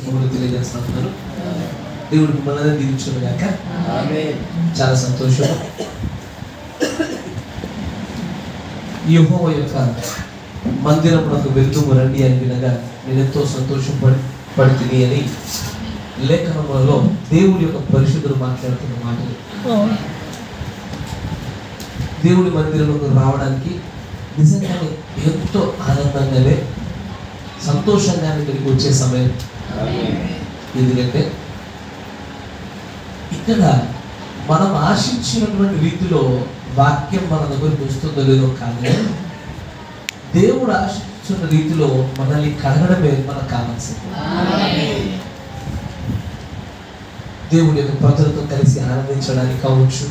శుభములు తెలియజేస్తున్నాను. దేవుడు మిమ్మల్ని దీవించును గాక. చాలా సంతోషం. యెహోవా యొక్క మందిరమునకు వెళ్తుము రండి అని వినగా నేను ఎంతో సంతోషపడి అని లేఖనములలో దేవుడి యొక్క పరిశుద్ధులు మాట్లాడుతున్న మాటలు. దేవుడి మందిరంలోకి రావడానికి నిజంగానే ఎంతో ఆనందంగానే సంతోషంగానే ఇక్కడికి వచ్చే సమయం. ఎందుకంటే ఇక్కడ మనం ఆశించినటువంటి రీతిలో వాక్యం మన దగ్గరికి వస్తుందో లేదో కానీ దేవుడు ఆశించిన రీతిలో మనల్ని కడగడమే మనకు కావాల్సింది. దేవుడి యొక్క ప్రజలతో కలిసి ఆనందించడానికి కావచ్చు,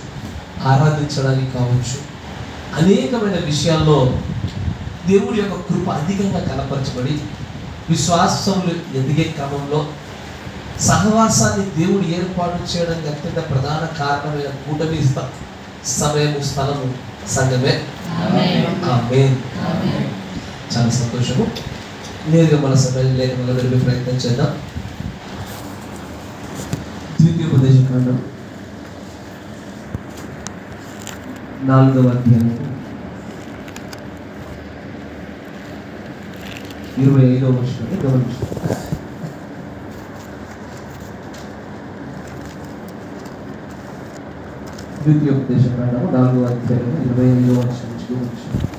ఆరాధించడానికి కావచ్చు, అనేకమైన విషయాల్లో దేవుడి యొక్క కృప అధికంగా కనపరచబడి విశ్వాసములు ఎదిగే క్రమంలో సహవాసాన్ని దేవుడు ఏర్పాటు చేయడానికి అత్యంత ప్రధాన కారణమైన కూటమి సమయము స్థలము సంఘమే. ఆమేన్. చాలా సంతోషము. నేరుగా మన సమయం లేఖనంలో వెళ్ళే ప్రయత్నం చేద్దాం. ద్వితీయోపదేశకాండం 4వ అధ్యాయం 25వ వచనాన్ని గమనించండి. ద్వితీయోపదేశకాండం 4వ అధ్యాయం 25వ వచనం నుంచి గమనించండి.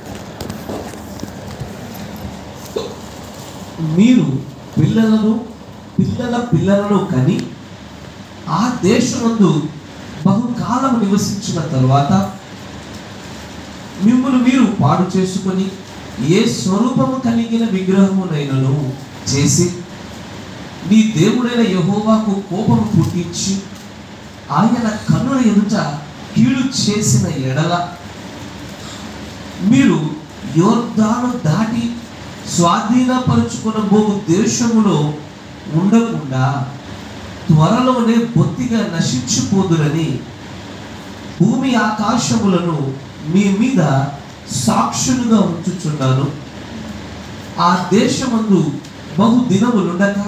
మీరు పిల్లల పిల్లలను కని ఆ దేశమందు బహుకాలం నివసించిన తరువాత మిమ్మల్ని మీరు పాడు చేసుకొని ఏ స్వరూపము కలిగిన విగ్రహమునైనను చేసి నీ దేవుడైన యెహోవాకు కోపము పుట్టించి ఆయన కన్నుల ఎదుట కీడు చేసిన ఎడల మీరు యోర్దాను దాటి స్వాధీనపరుచుకొనబో దేశములో ఉండకుండా త్వరలోనే బొత్తిగా నశించిపోదురని భూమి ఆకాశములను మీ మీద సాక్షులుగా ఉంచుచున్నాను. ఆ దేశమందు బహు దినములుండక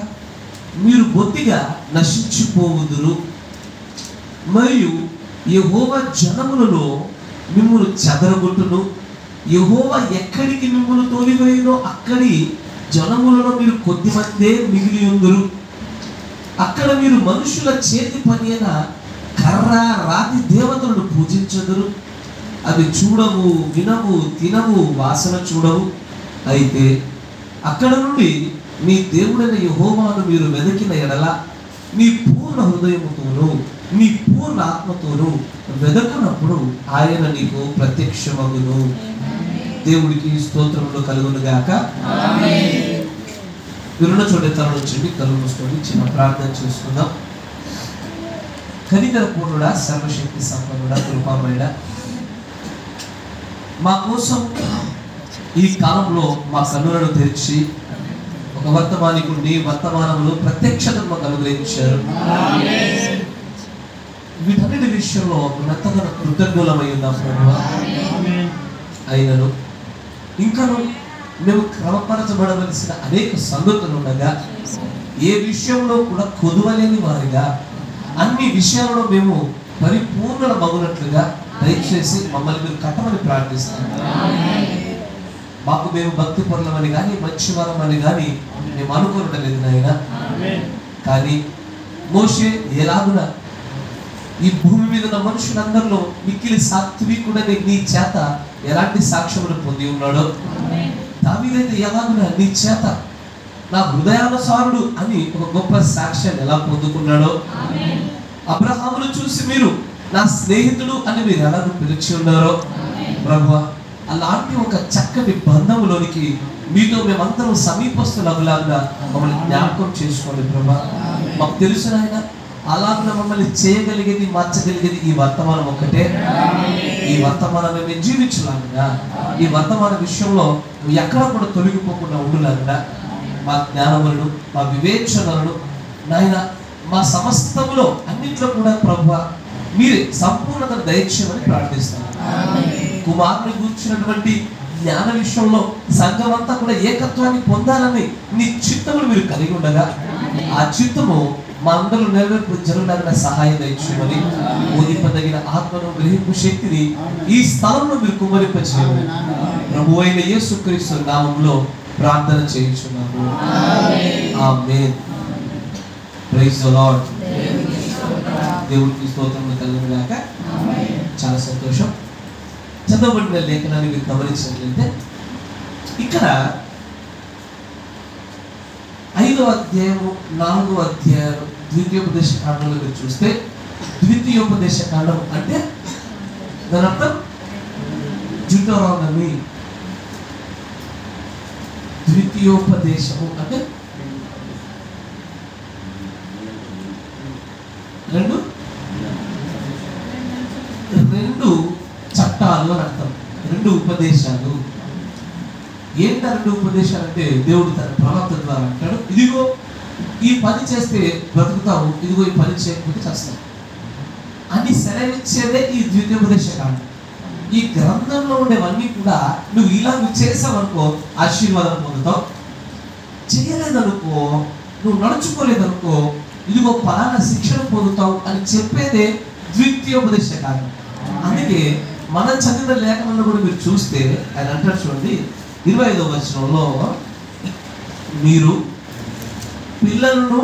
మీరు బొత్తిగా నశించిపోవుదురు. మరియు యెహోవా జనములలో మిమ్మును చెదరగొట్టును. యెహోవా ఎక్కడికి మిమ్మును తోలివేయునో అక్కడి జనములలో మీరు కొద్దిమందే మిగిలి ఉందురు. అక్కడ మీరు మనుషుల చేతి పని అయిన కర్ర రాతి దేవతలను పూజించదురు. అవి చూడవు, వినవు, తినవు, వాసన చూడవు. అయితే అక్కడ నుండి మీ దేవుడైన యెహోవాను మీరు వెతికిన ఎడల మీ పూర్ణ హృదయముతోనూ మీ పూర్ణ ఆత్మతోనూ వెదకునప్పుడు ఆయన నీకు ప్రత్యక్షమగును. దేవుడికి స్తోత్రములు కలుగును గాక. విరుణ చోటే తరలించండి, కళ్ళు మూసుకొని చిన్న ప్రార్థన చేసుకుందాం. కనికర పూర్ణుడా, సర్వశక్తి సంపన్నుడా, కృపామయుడా, మా కోసం ఈ కాలంలో మా కన్నులను తెరిచి ఒక వర్తమానికుడిని వర్తమానంలో ప్రత్యక్షతను మాకు అనుగ్రహించారు. వీటన్నిటి విషయంలో మెత్తగా కృతజ్ఞులమై ఉన్నాం ప్రభువా. అయినను ఇంకను మేము క్రమపరచబడవలసిన అనేక సంగతులు ఉండగా ఏ విషయంలో కూడా కొదువలేని వారిగా అన్ని విషయాలలో మేము పరిపూర్ణ మగునట్లుగా దయచేసి మమ్మల్ని మీరు కట్టమని ప్రార్థిస్తాం. మాకు మేము భక్తి పరులమని కానీ మంచివారం అని కానీ మేము అనుకోవడం లేదు నాయన. కానీ మోషే ఎలాగున ఈ భూమి మీద ఉన్న మనుషులందరిలో మిక్కిలి సాత్వికుడని నీ చేత ఎలాంటి సాక్ష్యములు పొంది ఉన్నాడో, దావీదైతే ఎలాగున నీ చేత నా హృదయానుసారుడు అని ఒక గొప్ప సాక్ష్యాన్ని ఎలా పొందుకున్నాడో, అబ్రహామును చూసి మీరు నా స్నేహితుడు అని మీరు ఎలాగో పిలిచి ఉన్నారో ప్రభువా, అలాంటి ఒక చక్కటి బంధములోనికి మీతో మేమందరం సమీపస్తులగులాగా మమ్మల్ని జ్ఞాపకం చేసుకోండి ప్రభా. మాకు తెలుసు నాయన, అలాగే మమ్మల్ని చేయగలిగేది మార్చగలిగేది ఈ వర్తమానం ఒక్కటే. ఈ వర్తమానం మేము జీవించలాగా, ఈ వర్తమాన విషయంలో ఎక్కడ కూడా తొలగిపోకుండా ఉండులాగా మా జ్ఞానములను మా వివేచనలను నాయన మా సమస్తములో అన్నింటిలో కూడా ప్రభువా మీరే సంపూర్ణత దయచేయమని ప్రార్థిస్తాను. కుమారుని కూర్చున్నటువంటి జ్ఞాన విషయంలో సంఘం అంతా కూడా ఏకత్వాన్ని పొందాలని నీ చిత్తములు మీరు కలిగి ఉండగా ఆ చిత్తము మా అందరూ నెరవేర్పు జరుగులాగా సహాయం దయచేయమని, బోధింపదగిన ఆత్మను గ్రహింపు శక్తిని ఈ స్థలంలో మీరు కుమ్మరింపచేయమని ప్రభువైన యేసుక్రీస్తు నామములో ప్రార్థన చేయించున్నాము. ఆమేన్. Praise the Lord. దేవునికి స్తోత్రములు కలుగుగాక. చాలా సంతోషం. చదవబడిన లేఖనాన్ని మీరు గమనించినట్లయితే ఇక్కడ 5వ అధ్యాయము 4వ అధ్యాయం ద్వితీయోపదేశ కాండంలో మీరు చూస్తే, ద్వితీయోపదేశ కాండం అంటే దాని అర్థం డ్యూటెరోనమీ. ద్వితీయోపదేశము అంటే రెండు చట్టాలు అని అర్థం, రెండు ఉపదేశాలు. ఏంట రెండు ఉపదేశాలు అంటే, దేవుడు తన ప్రవక్త ద్వారా అంటాడు, ఇదిగో ఈ పని చేస్తే బ్రతుకుతావు, ఇదిగో ఈ పని చేయకపోతే చేస్తావు అని సెలవిచ్చేదే ఈ ద్వితీయోపదేశ కాండం. ఈ గ్రంథంలో ఉండేవన్నీ కూడా నువ్వు ఇలా చేసావనుకో ఆశీర్వాదం పొందుతావు, చేయలేదనుకో, నువ్వు నడుచుకోలేదనుకో ఇదిగో పలానా శిక్షణ పొందుతావు అని చెప్పేదే ద్వితీయోపదేశ కాండం. అందుకే మనం చదివిన లేఖనంలో కూడా మీరు చూస్తే ఆయన అంటారు చూడండి, 25వ వచనంలో, మీరు పిల్లలను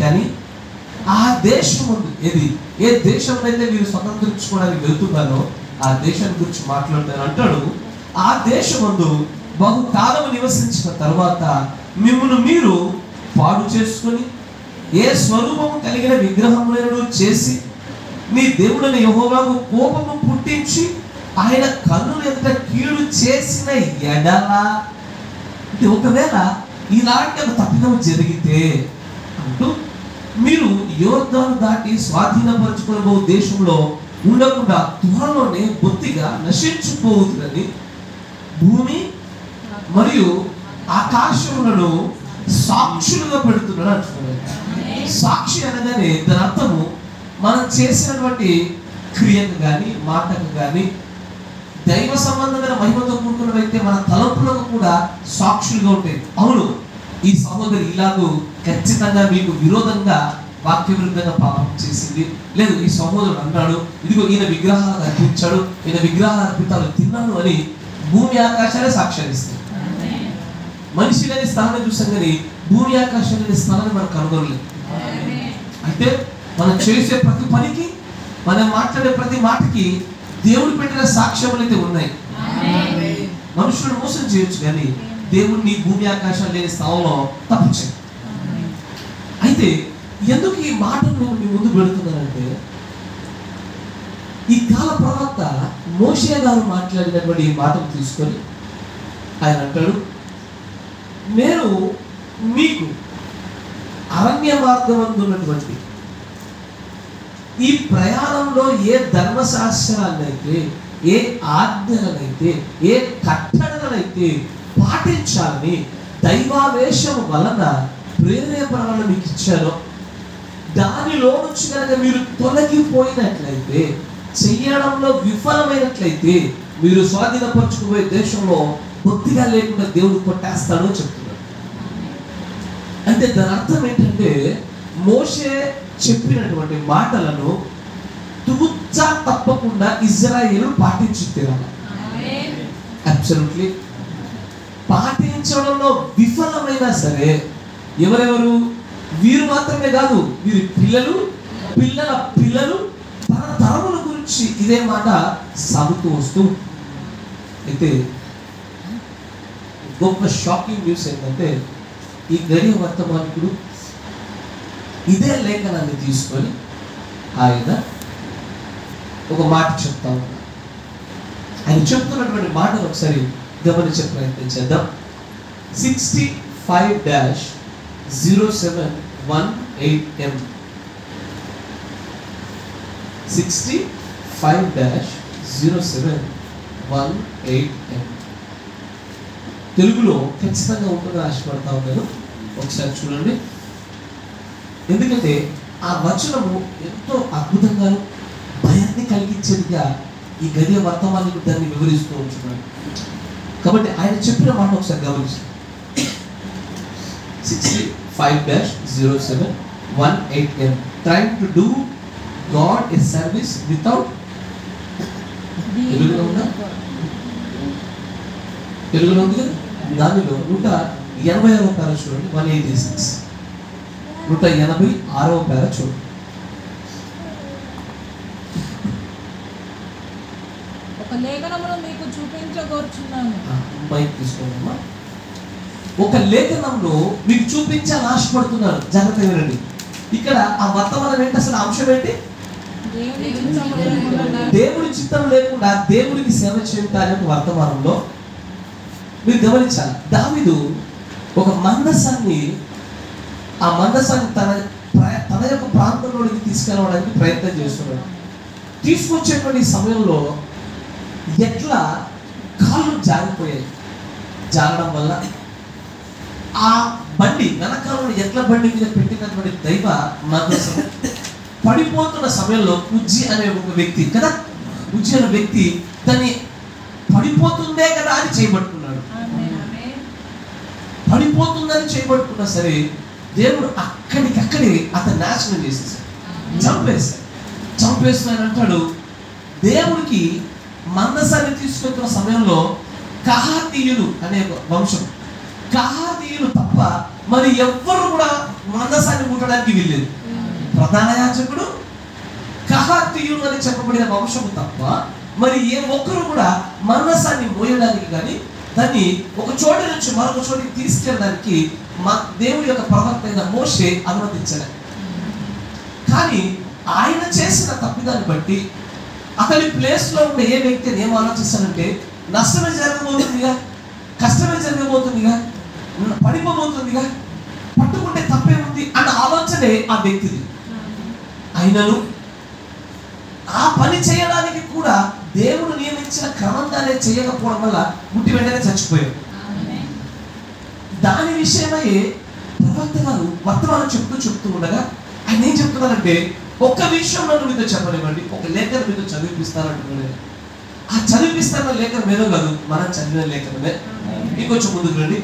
కని ఆ దేశం ఉంది, ఏ దేశంలో అయితే మీరు స్వతంత్రించుకోవడానికి వెళ్తున్నారో ఆ దేశాన్ని గురించి మాట్లాడతారు. అంటాడు, ఆ దేశమందు బహుకాలం నివసించిన తర్వాత మిమ్మల్ని మీరు పాడు చేసుకొని ఏ స్వరూపము కలిగిన విగ్రహములను చేసి నీ దేవుడైన యెహోవాకు కోపము పుట్టించి ఆయన కన్నుల ఎదుట కీడు చేసిన ఎడల, అంటే ఒకవేళ ఇలాంటి తప్పిదం జరిగితే అంటూ మీరు యోర్దాను దాటి స్వాధీనపరచుకునే దేశంలో ఉండకుండా త్వరలోనే బొత్తిగా నశించిపోతుందని భూమి మరియు ఆకాశములను సాక్షులుగా పెడుతున్నాడు అంటున్నాడు. సాక్షి అనగానే దాని అర్థము మనం చేసినటువంటి క్రియకు కానీ మాటకు కానీ దైవ సంబంధమైన మహిమతో కూడుకున్నవైతే మన తలంపులకు కూడా సాక్షులుగా ఉంటాయి. అవును, ఈ సహోదరి ఇలాగూ ఖచ్చితంగా మీకు విరోధంగా వాక్య విరుద్ధంగా పాపం చేసింది, లేదు ఈ సహోదరుడు అన్నాడు, ఇదిగో ఈయన విగ్రహాలు అర్పించాడు, ఈయన విగ్రహాల అర్పితాలు తిన్నాడు అని భూమి ఆకాశాలే సాక్ష్యాన్నిస్తాయి. మనిషి లేని స్థానాన్ని చూసాం కానీ భూమి ఆకాశం లేని స్థానాన్ని మనం కనుగొనలేదు. అంటే మనం చేసే ప్రతి పనికి, మనం మాట్లాడే ప్రతి మాటకి దేవుడు పెట్టిన సాక్ష్యములు అయితే ఉన్నాయి. మనుషులను మోసం చేయొచ్చు కానీ దేవుడిని భూమి ఆకాశం లేని స్థానంలో తప్పించాడు. అయితే ఎందుకు ఈ మాటను నేను మీ ముందు పెడుతున్నానంటే, ఈ కాల ప్రవక్త మోషే గారు మాట్లాడినటువంటి ఈ మాటను తీసుకొని ఆయన అంటాడు, నేను మీకు అరణ్య మార్గం ఉన్నటువంటి ఈ ప్రయాణంలో ఏ ధర్మశాస్త్రాలనైతే, ఏ ఆజ్ఞలనైతే, ఏ కట్టడలనైతే పాటించాలని దైవావేశం వలన ప్రేరేపణలను మీకు ఇచ్చారో దానిలో నుంచి కనుక మీరు తొలగిపోయినట్లయితే, చెయ్యడంలో విఫలమైనట్లయితే మీరు స్వాధీనపరచుకుపోయే దేశంలో బొత్తిగా లేకుండా దేవుడు కొట్టేస్తాడు అని చెప్తున్నాడు. అంటే దాని అర్థం ఏంటంటే, మోషే చెప్పినటువంటి మాటలను తుచ్చా తప్పకుండా ఇజ్రాయేలు పాటించి తీరాలి. అబ్సల్యూట్లీ. పాటించడంలో విఫలమైనా సరే ఎవరెవరు? వీరు మాత్రమే కాదు, వీరి పిల్లలు, పిల్లల పిల్లలు, తన తరముల గురించి ఇదే మాట సాగుతూ వస్తూ. అయితే గొప్ప షాకింగ్ న్యూస్ ఏంటంటే, ఈ గడియ వర్తమానికుడు ఇదే లేఖనాన్ని తీసుకొని ఆయన ఒక మాట చెప్తా ఉన్నాడు. ఆయన చెప్తున్నటువంటి మాటను ఒకసారి గమనించే ప్రయత్నం చేద్దాం. 65-0718M 65-0718M తెలుగులో ఖచ్చితంగా ఉంటుందని ఆశపడతా ఉన్నాను. ఒకసారి చూడండి. ఎందుకంటే ఆ వచనము ఎంతో అద్భుతంగా, భయాన్ని కలిగించేదిగా ఈ గడియ వర్తమానికి దాన్ని వివరిస్తూ ఉంటున్నాడు. కాబట్టి ఆయన చెప్పిన మాట ఒకసారి గమనిస్తాం. 5-07-18M. Trying to do God a service without తెలుగులో ఉందా? తెలుగులో ఉంది కదా. దానిలో 186వ పేర చూడండి. 186 186వ పేర చూడండి. ఒక లేఖనమును మీకు చూపించగోరుచున్నాను. మైక్ తీసుకోండమ్మా. ఒక లేఖనంలో మీకు చూపించాలని ఆశపడుతున్నాను. జాగ్రత్తగా వినండి. ఇక్కడ ఆ వర్తమానం ఏంటి? అసలు అంశం ఏంటి? దేవుడి చిత్తం లేకుండా దేవుడికి సేవ చేయడానికి వర్తమానంలో మీరు గమనించాలి. దావీదు ఒక మందసాన్ని తన యొక్క ప్రాంతంలోనికి తీసుకెళ్ళడానికి ప్రయత్నం చేస్తున్నాడు. తీసుకొచ్చేటువంటి సమయంలో ఎట్లా కాళ్ళు జారిపోయాయి. జారడం వల్ల ఆ బండి వెనకాలను ఎట్ల బండి మీద పెట్టినటువంటి దైవ మందసం పడిపోతున్న సమయంలో ఉజ్జి అనే ఒక వ్యక్తి కదా, ఉజ్జి అనే వ్యక్తి దాన్ని పడిపోతుందే కదా అని చేయబట్టుకున్నాడు. పడిపోతుందని చేయబట్టుకున్నా సరే దేవుడు అక్కడికక్కడే అతను నాశనం చేసేసాడు, చంపేస్తున్నాడు అంటాడు. దేవుడికి మందసాన్ని తీసుకెళ్తున్న సమయంలో కహాతీయులు అనే వంశం, కహాతీయులు తప్ప మరి ఎవ్వరు కూడా మందసాన్ని ముట్టడానికి వీల్లేదు. ప్రధాన యాజకుడు, కహాతీయులు అని చెప్పబడిన వంశము తప్ప మరి ఏ ఒక్కరు కూడా మందసాన్ని మోయడానికి కానీ దాన్ని ఒక చోటు నుంచి మరొక చోటికి తీసుకెళ్ళడానికి దేవుడి యొక్క ప్రవక్త అయిన మోషే అనుమతించాడు. కానీ ఆయన చేసిన తప్పిదాన్ని బట్టి అతని ప్లేస్ లో ఉండే ఏ వ్యక్తిని ఏం ఆలోచిస్తానంటే నష్టమే జరగబోతుందిగా, కష్టమే జరగబోతుందిగా, పడిపోబోతుందిగా, పట్టుకుంటే తప్పే ఉంది అన్న ఆలోచనే ఆ వ్యక్తిది. అయినను ఆ పని చేయడానికి కూడా దేవుడు నియమించిన క్రమంగానే చేయకపోవడం వల్ల ముట్టి వెంటనే చచ్చిపోయాడు. దాని విషయమై ప్రవక్త గారు వర్తమానం చెప్తూ ఉండగా ఆయన ఏం చెప్తున్నారంటే ఒక్క విషయం నన్ను మీతో చెప్పనివ్వండి, ఒక లేఖన మీతో చదివిపిస్తానంటున్నాడు. ఆ చదివిపిస్తాన లేఖన మీదో కాదు, మనం చదివిన లేఖనమే. ఇంకొంచెం ముందుకు రండి.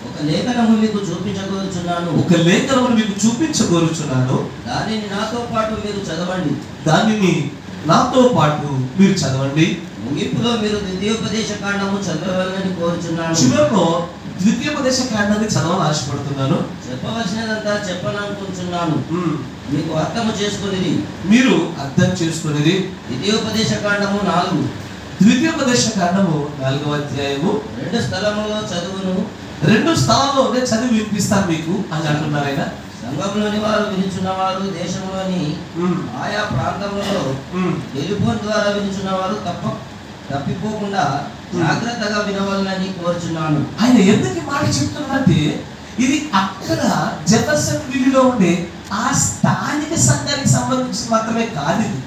ఒక లేఖనము మీకు చూపించగోరుచున్నాను, ఒక లేఖనమును మీకు చూపించగోరుచున్నాను, దానిని నాతో పాటు మీరు చదవండి, దానిని నాతో పాటు మీరు చదవండి. ముగింపులో మీరు ద్వితీయోపదేశ కాండము చదవాలని కోరుచున్నాను. చివరిలో ద్వితీయోపదేశ కాండాన్ని చదవాలని ఆశపడుతున్నాను. చెప్పవలసినదంతా చెప్పాలనుకుంటున్నాను, మీకు అర్థము చేసుకునేది, మీరు అర్థం చేసుకునేది. ద్వితీయోపదేశ కాండము 4, ద్వితీయోపదేశ కాండము 4వ అధ్యాయము 2 స్థలములలో చదువును, 2 స్థలాల్లో నేను చదివి వినిపిస్తాను మీకు అని అంటున్నారు ఆయన. సంఘంలోని వారు వినుచున్నవారు దేశంలోని ఆయా ప్రాంతంలో టెలిఫోన్ ద్వారా వినుచున్నవారు తప్పిపోకుండా జాగ్రత్తగా వినవాలని కోరుచున్నాను. ఆయన ఎందుకు మాట చెప్తున్నారంటే ఇది అక్కడ జెఫర్సన్ విల్లీలో ఉండే ఆ స్థానిక సంఘానికి సంబంధించి మాత్రమే కాదు. ఇది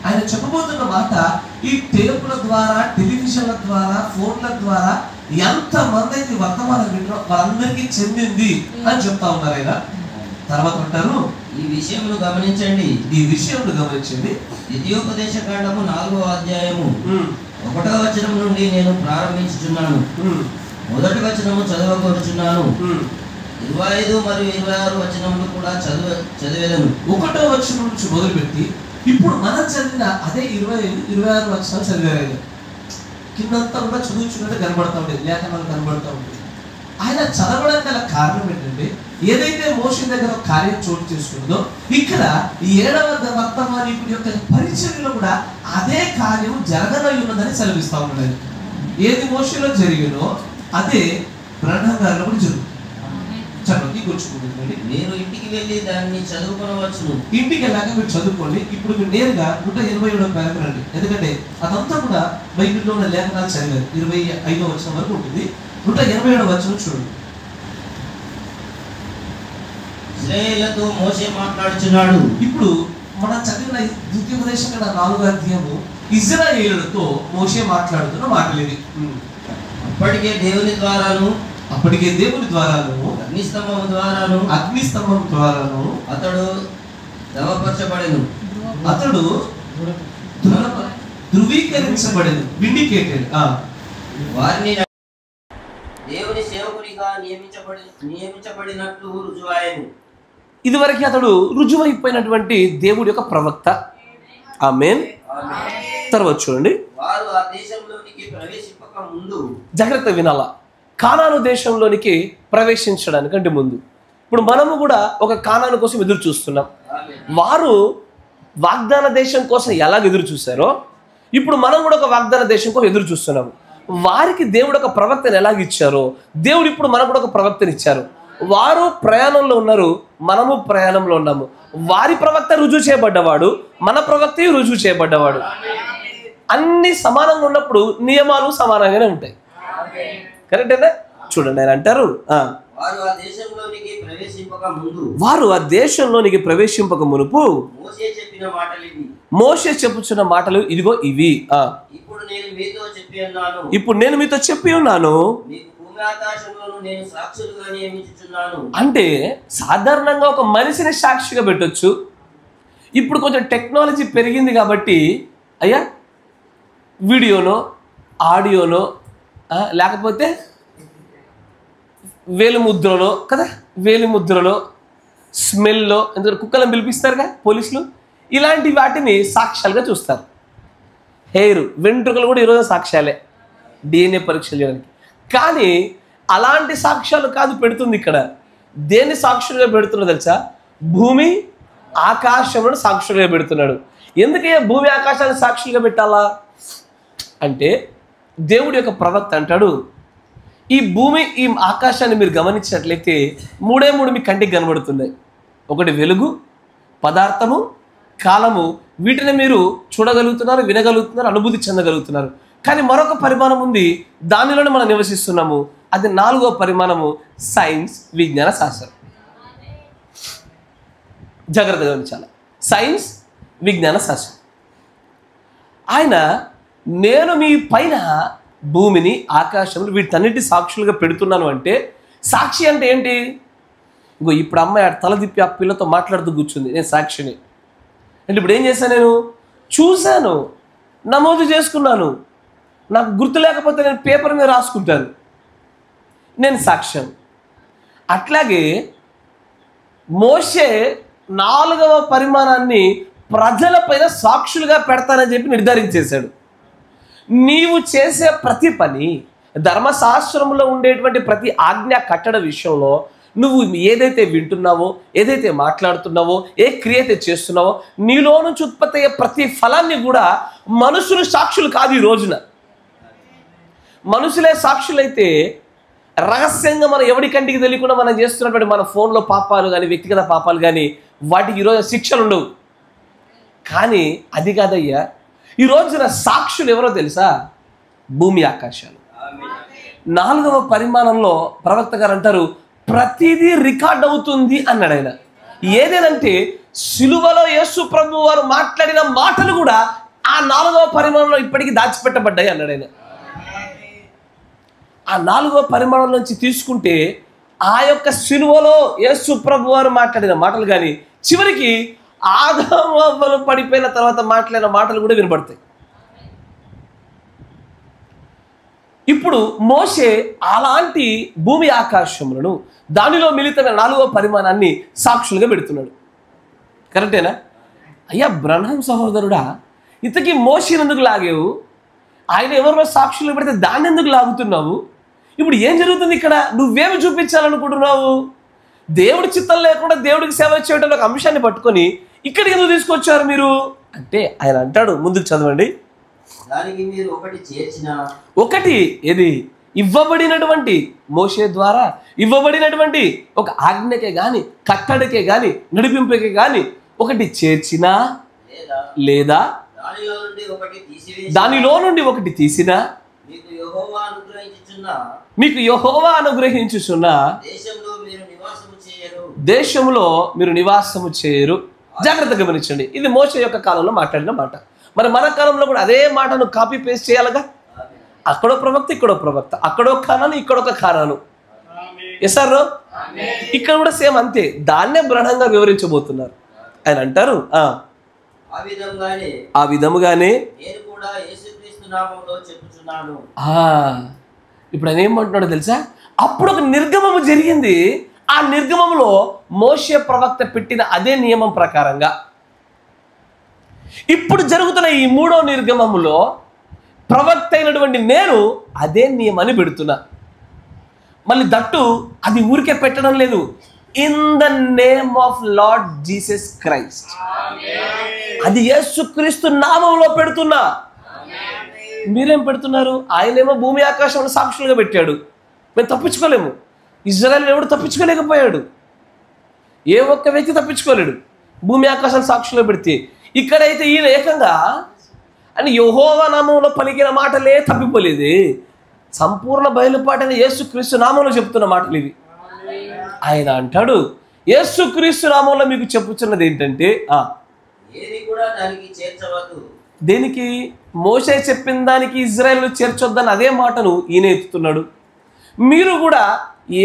ఆయన చెప్పబోతున్న మాట ఈ టేపుల ద్వారా, టెలివిజన్ల ద్వారా, ఫోన్ల ద్వారా ఎంత మంది అయితే వర్తమానం వింటారో వాళ్ళందరికీ చెందింది అని చెప్తా ఉన్నారు ఆయన. తర్వాత అంటారు ఈ విషయమును గమనించండి, ద్వితీయోపదేశ కాండము 4వ అధ్యాయము 1వ వచనం నుండి నేను ప్రారంభించుచున్నాను. మొదటి వచనము చదవగోరుచున్నాను. 25 మరియు 26 వచనములు కూడా చదివేదను. 1వ వచనం నుంచి మొదలుపెట్టి ఇప్పుడు మనం చదివిన అదే 25, 26 వచనాలు చదివారు. కిందంతా కూడా చదువుచున్నట్టు కనబడతా ఉండేది, లేఖనాలు కనబడతా ఉండేది. ఆయన చదవడానికి గల కారణం ఏంటంటే ఏదైతే మోషే దగ్గర కార్యం చోటు చేసుకుందో ఇక్కడ 7వ వర్తమానికుడి యొక్క పరిచర్యలో కూడా అదే కార్యం జరగనై ఉన్నదని సెలవిస్తా ఉన్నాడు. ఏది మోషేలో జరిగినో అదే బ్రహ్మ గారిలో కూడా జరుగుతుంది. చదవండి, కూర్చుకుంటుంది. మీరు ఇంటికి వెళ్ళి దాన్ని చదువుకోవచ్చును. ఇంటికి వెళ్ళాక మీరు చదువుకోండి. ఇప్పుడు మీరు నేరుగా 127వ పేరకు రండి. ఎందుకంటే అదంతా కూడా బైబిల్లో ఉన్న లేఖనాలు చదివారు. 25వ వచనం వరకు ఉంటుంది. 187వ వచనం చూడండి. ఇశ్రాయేలుతో మోషే మాట్లాడుచున్నాడు. ఇప్పుడు మనం చదివిన ద్వితీయోపదేశ కాండ 4వ అధ్యాయము ఇశ్రాయేలుతో మోషే మాట్లాడుతున్న మాటలు ఇవి. అప్పటికే దేవుని ద్వారాను అగ్నిస్తంభం ద్వారాను అతడు దృఢపరచబడెను, అతడు ధృవీకరించబడెను, విండికేటెడ్. వారిని దేవుని సేవకునిగా నియమించబడినట్లు రుజువాయెను. ఇదివరకు అతడు రుజువైపోయినటువంటి దేవుడి యొక్క ప్రవక్త. ఆమేన్. తర్వాత చూడండి, వారు ఆ దేశంలోనికి ప్రవేశింపక ముందు, జాగ్రత్త వినాలా, కానాను దేశంలోనికి ప్రవేశించడానికంటే ముందు. ఇప్పుడు మనము కూడా ఒక కానాను కోసం ఎదురు చూస్తున్నాం. వారు వాగ్దాన దేశం కోసం ఎలాగ ఎదురు చూశారో ఇప్పుడు మనం కూడా ఒక వాగ్దాన దేశం కోసం ఎదురు చూస్తున్నాము. వారికి దేవుడు ఒక ప్రవక్తను ఎలాగ ఇచ్చారో దేవుడు ఇప్పుడు మనకు కూడా ఒక ప్రవక్తను ఇచ్చారు. వారు ప్రయాణంలో ఉన్నారు, మనము ప్రయాణంలో ఉన్నాము. వారి ప్రవక్త రుజువు చేయబడ్డవాడు, మన ప్రవక్త రుజువు చేయబడ్డవాడు. అన్ని సమానంగా ఉన్నప్పుడు నియమాలు సమానంగానే ఉంటాయి. కరెక్టేనా? చూడండి, ఆయన అంటారు, వారు ఆ దేశంలోనికి ప్రవేశింపక మునుపు మోషే చెప్పుచున్న మాటలు ఇదిగో ఇవి. ఇప్పుడు నేను మీతో చెప్పి ఉన్నాను. అంటే సాధారణంగా ఒక మనిషిని సాక్షిగా పెట్టొచ్చు. ఇప్పుడు కొంచెం టెక్నాలజీ పెరిగింది కాబట్టి అయ్యా వీడియోనో ఆడియోనో లేకపోతే వేలిముద్రలో కదా, వేలిముద్రలో స్మెల్లో, ఎందుకంటే కుక్కలను పిలిపిస్తారుగా పోలీసులు, ఇలాంటి వాటిని సాక్ష్యాలుగా చూస్తారు. హెయిర్, వెంట్రుకలు కూడా ఈరోజు సాక్ష్యాలే DNA పరీక్షలు చేయడానికి. కానీ అలాంటి సాక్ష్యాలు కాదు పెడుతుంది ఇక్కడ. దేన్ని సాక్షులుగా పెడుతున్నా తెలుసా? భూమి ఆకాశములను సాక్షులుగా పెడుతున్నాడు. ఎందుకే భూమి ఆకాశాన్ని సాక్షులుగా పెట్టాలా అంటే దేవుడి యొక్క ప్రవక్త అంటాడు, ఈ భూమి ఈ ఆకాశాన్ని మీరు గమనించినట్లయితే మూడే మీ కంటికి కనబడుతున్నాయి. ఒకటి వెలుగు, పదార్థము, కాలము. వీటిని మీరు చూడగలుగుతున్నారు, వినగలుగుతున్నారు, అనుభూతి చెందగలుగుతున్నారు. కానీ మరొక పరిమాణం ఉంది, దానిలోనే మనం నివసిస్తున్నాము. అది 4వ పరిమాణము, సైన్స్, విజ్ఞాన శాస్త్రం. జాగ్రత్తగా గమనించాలి, సైన్స్, విజ్ఞాన శాస్త్రం. ఆయన నేను మీ పైన భూమిని ఆకాశంలో వీటన్నిటి సాక్షులుగా పెడుతున్నాను అంటే, సాక్షి అంటే ఏంటి? ఇంకో ఇప్పుడు అమ్మాయి తల తిప్పి ఆ పిల్లతో మాట్లాడుతూ కూర్చుంది, నేను సాక్షిని అంటే ఇప్పుడు ఏం చేశాను? నేను చూశాను, నమోదు చేసుకున్నాను. నాకు గుర్తు లేకపోతే నేను పేపర్ మీద రాసుకుంటాను, నేను సాక్ష్యం. అట్లాగే మోషే 4వ పరిమాణాన్ని ప్రజలపైన సాక్షులుగా పెడతానని చెప్పి నిర్ధారించేశాడు. నీవు చేసే ప్రతి పని, ధర్మశాస్త్రంలో ఉండేటువంటి ప్రతి ఆజ్ఞ కట్టడ విషయంలో నువ్వు ఏదైతే వింటున్నావో, ఏదైతే మాట్లాడుతున్నావో, ఏ క్రియ అయితే చేస్తున్నావో, నీలో నుంచి ఉత్పత్తి అయ్యే ప్రతి ఫలాన్ని కూడా మనుషులు సాక్షులు కాదు. ఈ రోజున మనుషులే సాక్షులైతే రహస్యంగా మనం ఎవరి కంటికి తెలియకుండా మనం చేస్తున్నటువంటి మన ఫోన్లో పాపాలు కానీ, వ్యక్తిగత పాపాలు కానీ, వాటికి ఈరోజు శిక్షలు ఉండవు. కానీ అది కాదయ్యా, ఈ రోజున సాక్షులు ఎవరో తెలుసా? భూమి ఆకాశాలు. 4వ పరిమాణంలో ప్రవక్త గారు అంటారు, ప్రతిదీ రికార్డ్ అవుతుంది అన్నాడు ఆయన. ఏదేనంటే సిలువలో యేసు ప్రభు వారు మాట్లాడిన మాటలు కూడా ఆ 4వ పరిమాణంలో ఇప్పటికీ దాచిపెట్టబడ్డాయి అన్నాడు ఆయన. ఆ 4వ పరిమాణం నుంచి తీసుకుంటే ఆ యొక్క సిలువలో యేసు ప్రభు వారు మాట్లాడిన మాటలు కానీ, చివరికి ఆదాము అవ్వలు పడిపోయిన తర్వాత మాట్లాడిన మాటలు కూడా వినబడతాయి. ఇప్పుడు మోషే అలాంటి భూమి ఆకాశములను దానిలో మిళితమైన 4వ పరిమాణాన్ని సాక్షులుగా పెడుతున్నాడు. కరెక్టేనా? అయ్యా బ్రహ్మం సహోదరుడా, ఇంతకీ మోషేని ఎందుకు లాగేవు? ఆయన ఎవరిలో సాక్షులుగా పెడితే దాన్ని ఎందుకు లాగుతున్నావు? ఇప్పుడు ఏం జరుగుతుంది ఇక్కడ? నువ్వేమి చూపించాలనుకుంటున్నావు? దేవుడి చిత్తం లేకుండా దేవుడికి సేవ చేయడం ఒక అంశాన్ని పట్టుకొని ఇక్కడికి ఎందుకు తీసుకొచ్చారు మీరు అంటే ఆయన అంటాడు, ముందుకు చదవండి. దానికి మీరు ఒకటి ఏది ఇవ్వబడినటువంటి మోషే ద్వారా ఇవ్వబడినటువంటి ఒక ఆజ్ఞకే గాని, కట్టడికే గాని, నడిపింపుకే గాని ఒకటి చేర్చినా లేదా దానిలో నుండి ఒకటి తీసినా మీకు యెహోవా అనుగ్రహించుచున్న దేశంలో మీరు నివాసము చేయరు. జాగ్రత్తగా గమనించండి, ఇది మోషే యొక్క కాలంలో మాట్లాడిన మాట. మరి మన కాలంలో కూడా అదే మాటను కాపీ పేస్ట్ చేయాలిగా. అక్కడో ప్రవక్త, ఇక్కడో ప్రవక్త, అక్కడో ఖానాను, ఇక్కడొక ఖానాను. ఎసారు ఇక్కడ కూడా సేమ్ అంతే. దాన్నే బృహంగా వివరించబోతున్నారు. ఆయన అంటారు, ఆ విధముగానే ఇప్పుడు ఆయన ఏమంటున్నాడో తెలుసా? అప్పుడు ఒక నిర్గమము జరిగింది. ఆ నిర్గమంలో మోషే ప్రవక్త పెట్టిన అదే నియమం ప్రకారంగా ఇప్పుడు జరుగుతున్న ఈ 3వ నిర్గమములో ప్రవక్త అయినటువంటి నేను అదే నియమాన్ని పెడుతున్నా. మళ్ళీ దట్టు అది ఊరికే పెట్టడం లేదు, in the name of lord Jesus Christ. అది యేసుక్రీస్తు నామంలో పెడుతున్నా. మీరేం పెడుతున్నారు? ఆయనేమో భూమి ఆకాశంలో సాక్షులుగా పెట్టాడు. మేము తప్పించుకోలేము. ఇజ్రాయెల్ ఎవడు తప్పించుకోలేకపోయాడు. ఏ ఒక్క వ్యక్తి తప్పించుకోలేడు భూమి ఆకాశాలు సాక్షులుగా పెడితే. ఇక్కడైతే ఈయన ఏకంగా అని యెహోవా నామంలో పలికిన మాటలే తప్పిపోలేదు. సంపూర్ణ బయలుపాటని యేసుక్రీస్తు నామంలో చెప్తున్న మాటలు ఇవి. ఆయన అంటాడు, యేసుక్రీస్తు నామంలో మీకు చెప్పుచున్నది ఏంటంటే ఏది కూడా దానికి చేర్చవద్దు. దేనికి? మోషే చెప్పిన దానికి ఇజ్రాయెల్ చేర్చొద్దని అదే మాటను ఈయన ఎత్తుతున్నాడు. మీరు కూడా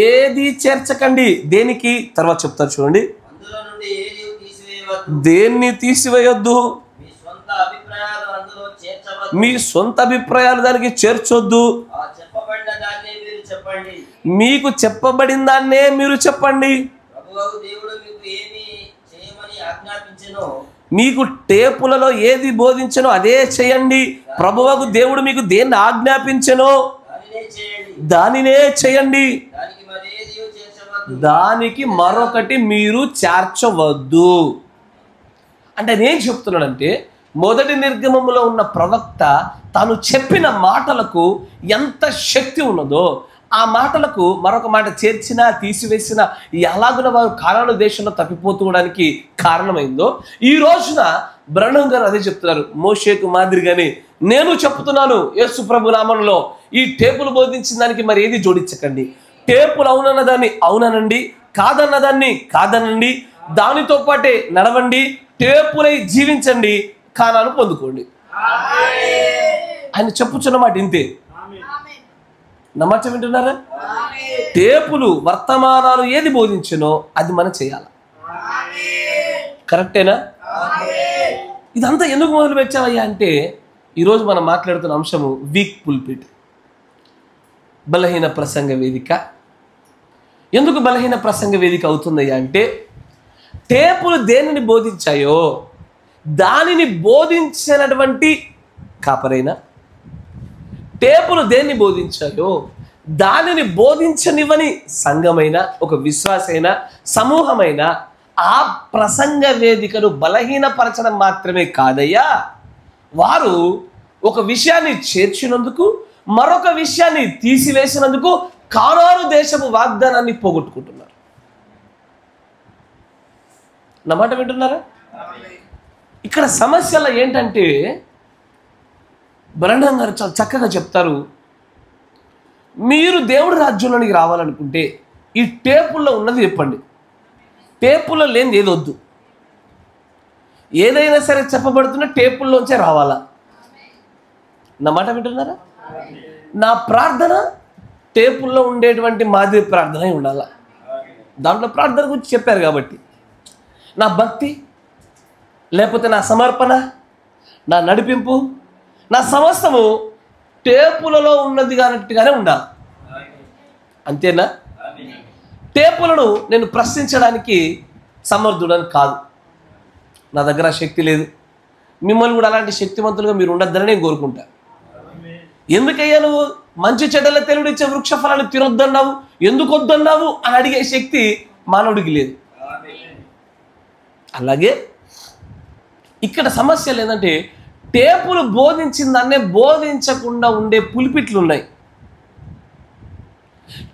ఏది చేర్చకండి. దేనికి? తర్వాత చెప్తారు చూడండి. అందులో నుండి ఏది తీసివేయవద్దు. దేన్ని తీసివేయొద్దు? మీ సొంత అభిప్రాయాలు అందులో చేర్చవద్దు. మీ సొంత అభిప్రాయాలు దానికి చేర్చొద్దు. ఆ చెప్పబడిన దాన్నే మీరు చెప్పండి. మీకు చెప్పబడిన దాన్నే మీరు చెప్పండి. ప్రభువు దేవుడు మీకు ఏమి చేయమని ఆజ్ఞాపించెనో మీకు టేపులలో ఏది బోధించనో అదే చేయండి. ప్రభువుకు దేవుడు మీకు దేన్ని ఆజ్ఞాపించెనో దానినే చేయండి. దానికి మరొకటి మీరు చేర్చవద్దు. అంటే నేను చెప్తున్నానంటే మొదటి నిర్గమములో ఉన్న ప్రవక్త తాను చెప్పిన మాటలకు ఎంత శక్తి ఉన్నదో ఆ మాటలకు మరొక మాట చేర్చినా తీసివేసినా ఎలాగున వారు కానాను దేశంలో తప్పిపోతుడానికి కారణమైందో ఈ రోజున బ్రహ్మం గారు అదే చెప్తున్నారు. మోషేకు మాదిరిగానే నేను చెప్తున్నాను యేసు ప్రభు నామంలో ఈ టేపులు బోధించిన దానికి మరి ఏది జోడించకండి. టేపులు అవునన్న దాన్ని అవుననండి, కాదన్న దాన్ని కాదనండి, దానితో పాటే నడవండి, టేపులై జీవించండి, కానాను పొందుకోండి. ఆయన చెప్పుచున్న మాట ఇంతే. నమ్మచ్చ వింటున్నారా? టేపులు వర్తమానాలు ఏది బోధించనో అది మనం చేయాలి. కరెక్టేనా? ఇదంతా ఎందుకు మొదలు పెట్టావయ్యా అంటే ఈరోజు మనం మాట్లాడుతున్న అంశము వీక్ పుల్పిట్, బలహీన ప్రసంగ వేదిక. ఎందుకు బలహీన ప్రసంగ వేదిక అవుతుందయ్యా అంటే టేపులు దేనిని బోధించాయో దానిని బోధించినటువంటి కాపరైనా, టేపులు దేన్ని బోధించాయో దానిని బోధించనివ్వని సంఘమైన, ఒక విశ్వాసైన, సమూహమైన ఆ ప్రసంగ వేదికను బలహీనపరచడం మాత్రమే కాదయ్యా, వారు ఒక విషయాన్ని చేర్చినందుకు మరొక విషయాన్ని తీసివేసినందుకు కానాను దేశపు వాగ్దానాన్ని పోగొట్టుకుంటున్నారు. నా మాట వింటున్నారా? ఇక్కడ సమస్యలు ఏంటంటే బ్రహ్మం గారు చాలా చక్కగా చెప్తారు. మీరు దేవుడి రాజ్యంలోనికి రావాలనుకుంటే ఈ టేపుల్లో ఉన్నది చెప్పండి, టేపుల్లో లేనిది ఏది వద్దు. ఏదైనా సరే చెప్పబడుతున్న టేపుల్లోంచే రావాలా. నా మాట వింటున్నారా? నా ప్రార్థన టేపుల్లో ఉండేటువంటి మాదిరి ప్రార్థన ఉండాల. దాంట్లో ప్రార్థన గురించి చెప్పారు కాబట్టి నా భక్తి లేకపోతే నా సమర్పణ, నా నడిపింపు, నా సమస్తము టేపులలో ఉన్నది కానట్టుగానే ఉండాలి. అంతేనా? టేపులను నేను ప్రశ్నించడానికి సమర్థుడని కాదు, నా దగ్గర శక్తి లేదు. మిమ్మల్ని కూడా అలాంటి శక్తివంతులుగా మీరు ఉండొద్దని నేను కోరుకుంటా. ఎందుకయ్యా నువ్వు మంచి చెడ్డల తెలివిచ్చే వృక్ష ఫలాన్ని తినొద్దన్నావు, ఎందుకు వద్దన్నావు అని అడిగే శక్తి మానవుడికి లేదు. అలాగే ఇక్కడ సమస్యలు ఏంటంటే టేపులు బోధించిన దాన్నే బోధించకుండా ఉండే పులిపిట్లు ఉన్నాయి.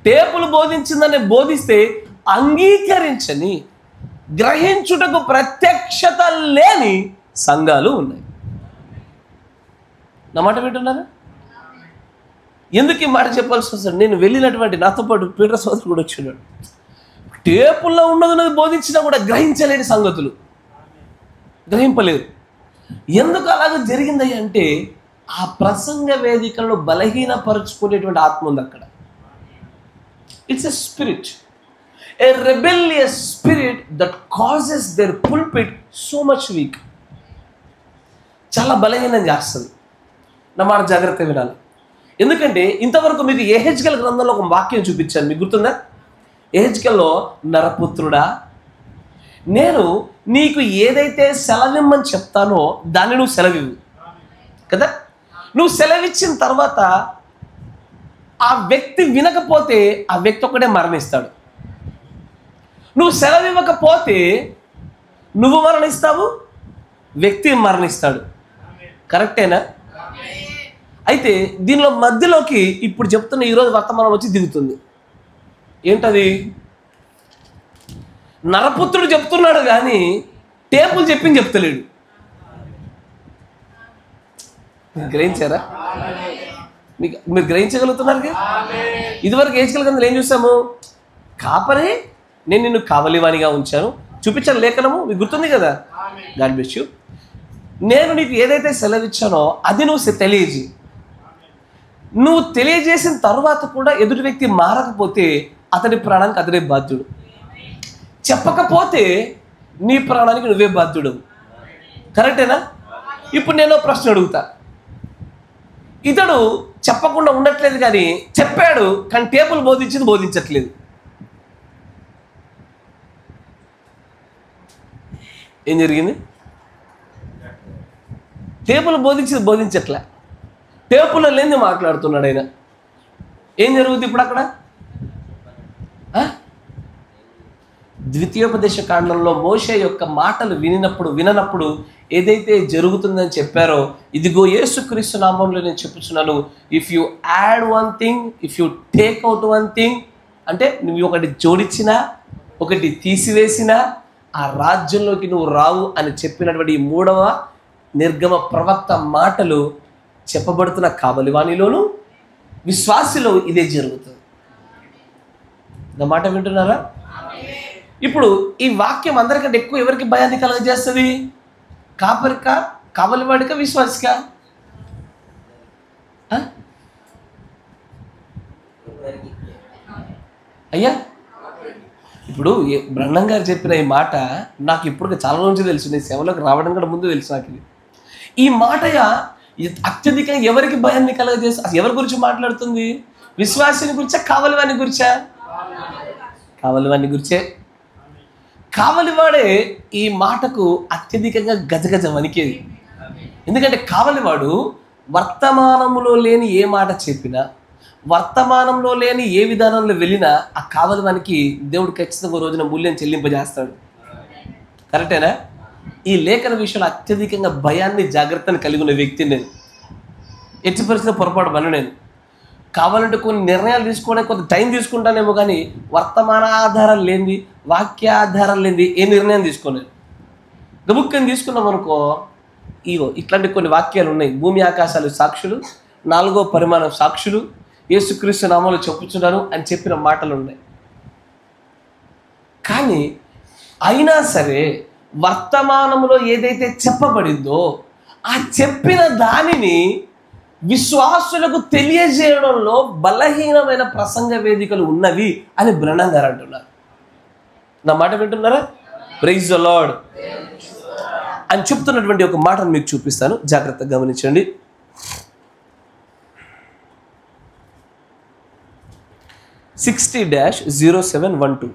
టేపులు బోధించిందనే బోధిస్తే అంగీకరించని, గ్రహించుటకు ప్రత్యక్షత లేని సంఘాలు ఉన్నాయి. నా మాట వింటున్నారా? ఎందుకు ఈ మాట చెప్పాల్సి వస్తుంది? నేను వెళ్ళినటువంటి నాతో పాటు పీటర్ సోదరుడు కూడా వచ్చినాడు. టేపుల్లో ఉన్నది బోధించినా కూడా గ్రహించలేని సంగతులు, గ్రహింపలేరు. ఎందుకు అలాగ జరిగింది అంటే ఆ ప్రసంగ వేదికలను బలహీనపరుచుకునేటువంటి ఆత్మ ఉంది అక్కడ. It's a spirit, a rebellious spirit that causes their pulpit so much weak. చాలా బలహీనం చేస్తుంది. నా మాట జాగ్రత్తగా వినాలి. ఎందుకంటే ఇంతవరకు మీకు యెహెజ్కేలు గ్రంథంలో ఒక వాక్యం చూపించాను, మీకు గుర్తుందా? యెహెజ్కేలులో, నరపుత్రుడా, నేను నీకు ఏదైతే సెలవిమ్మని చెప్తానో దాన్ని నువ్వు సెలవివ్వు కదా. నువ్వు సెలవిచ్చిన తర్వాత ఆ వ్యక్తి వినకపోతే ఆ వ్యక్తి ఒక్కడే మరణిస్తాడు. నువ్వు సెలవివ్వకపోతే నువ్వు మరణిస్తావు, వ్యక్తి మరణిస్తాడు. కరెక్టేనా? అయితే దీనిలో మధ్యలోకి ఇప్పుడు చెప్తున్న ఈరోజు వర్తమానం వచ్చి దిగుతుంది. ఏంటది? నరపుత్రుడు చెప్తున్నాడు కానీ టేపులు చెప్తలేడు. గ్రహించారా? మీరు గ్రహించగలుగుతున్నారు కదా? ఇదివరకు యెహెజ్కేలు గ్రంథంలో ఏం చూసాము? కాపరి, నేను నిన్ను కావలివానిగా ఉంచాను, చూపించాను లేఖనము, మీకు గుర్తుంది కదా. God bless you. నేను నీకు ఏదైతే సెలవిచ్చానో అది నువ్వు తెలియజేయి. నువ్వు తెలియజేసిన తర్వాత కూడా ఎదుటి వ్యక్తి మారకపోతే అతడి ప్రాణానికి అతడే బాధ్యుడు. చెప్పకపోతే నీ ప్రాణానికి నువ్వే బాధ్యుడు. కరెక్టేనా? ఇప్పుడు నేను ప్రశ్న అడుగుతా. ఇతడు చెప్పకుండా ఉండట్లేదు కానీ చెప్పాడు, కానీ టేబుల్ బోధించట్లేదు. ఏం జరిగింది? టేబుల్ బోధించట్లే, టేబుల్లో లేని మాట్లాడుతున్నాడు ఆయన. ఏం జరుగుతుంది ఇప్పుడు అక్కడ? ద్వితీయోపదేశ కాండంలో మోషే యొక్క మాటలు విననప్పుడు ఏదైతే జరుగుతుందని చెప్పారో, ఇదిగో యేసుక్రీస్తు నామంలో నేను చెప్పుచున్నాను, if you add one thing, if you take out one thing, అంటే నువ్వు ఒకటి జోడించినా ఒకటి తీసివేసినా ఆ రాజ్యంలోకి నువ్వు రావు అని చెప్పినటువంటి ఈ 3వ నిర్గమ ప్రవక్త మాటలు చెప్పబడుతున్న కావలివానిలోను విశ్వాసిలో ఇదే జరుగుతుంది. నా మాట వింటున్నారా? ఇప్పుడు ఈ వాక్యం అందరికంటే ఎక్కువ ఎవరికి భయాన్ని కలగజేస్తుంది? కాపరికా, కావలివాడికా, విశ్వాసికా? అయ్యా, ఇప్పుడు బ్రహ్మం గారు చెప్పిన ఈ మాట నాకు ఇప్పుడు చాలా నుంచి తెలుసు, నేను సేవలోకి రావడం కూడా ముందు తెలుసు నాకు. ఈ మాట అత్యధికంగా ఎవరికి భయాన్ని కలగజేస్తుంది? అసలు ఎవరి గురించి మాట్లాడుతుంది? విశ్వాసిని గురించా, కావలివాని గురించా? కావలివాని గురించే. కావలివాడే ఈ మాటకు అత్యధికంగా గజగజ వణికేది. ఎందుకంటే కావలివాడు వర్తమానంలో లేని ఏ మాట చెప్పినా, వర్తమానంలో లేని ఏ విధానంలో వెళ్ళినా ఆ కావలివానికి దేవుడు ఖచ్చితంగా రోజున మూల్యం చెల్లింపజేస్తాడు. కరెక్టేనా? ఈ లేఖన విషయంలో అత్యధికంగా భయాన్ని, జాగ్రత్తని కలిగి ఉన్న వ్యక్తిని నేను. ఎట్టి పరిస్థితి పొరపాటు పని నేను. కావాలంటే కొన్ని నిర్ణయాలు తీసుకోవడానికి కొంత టైం తీసుకుంటానేమో, కానీ వర్తమాన ఆధారాలు లేనిది, వాక్య ఆధారాలు లేనిది ఏ నిర్ణయం తీసుకోలేను. గబుక్కని తీసుకున్నాం అనుకో, ఇగో ఇట్లాంటి కొన్ని వాక్యాలు ఉన్నాయి. భూమి ఆకాశాలు సాక్షులు, 4వ పరిమాణం సాక్షులు, యేసుక్రీస్తు నామములో చెప్పుచున్నాను అని చెప్పిన మాటలు ఉన్నాయి. కానీ అయినా సరే వర్తమానంలో ఏదైతే చెప్పబడిందో ఆ చెప్పిన దానిని విశ్వాసులకు తెలియజేయడంలో బలహీనమైన ప్రసంగ వేదికలు ఉన్నవి అని బ్రహ్మం గారు అంటున్నారు. నా మాట వింటున్నారా? ప్రైజ్ ది లార్డ్ అని చెప్తున్నటువంటి ఒక మాటను మీకు చూపిస్తాను, జాగ్రత్తగా గమనించండి. (60-0712)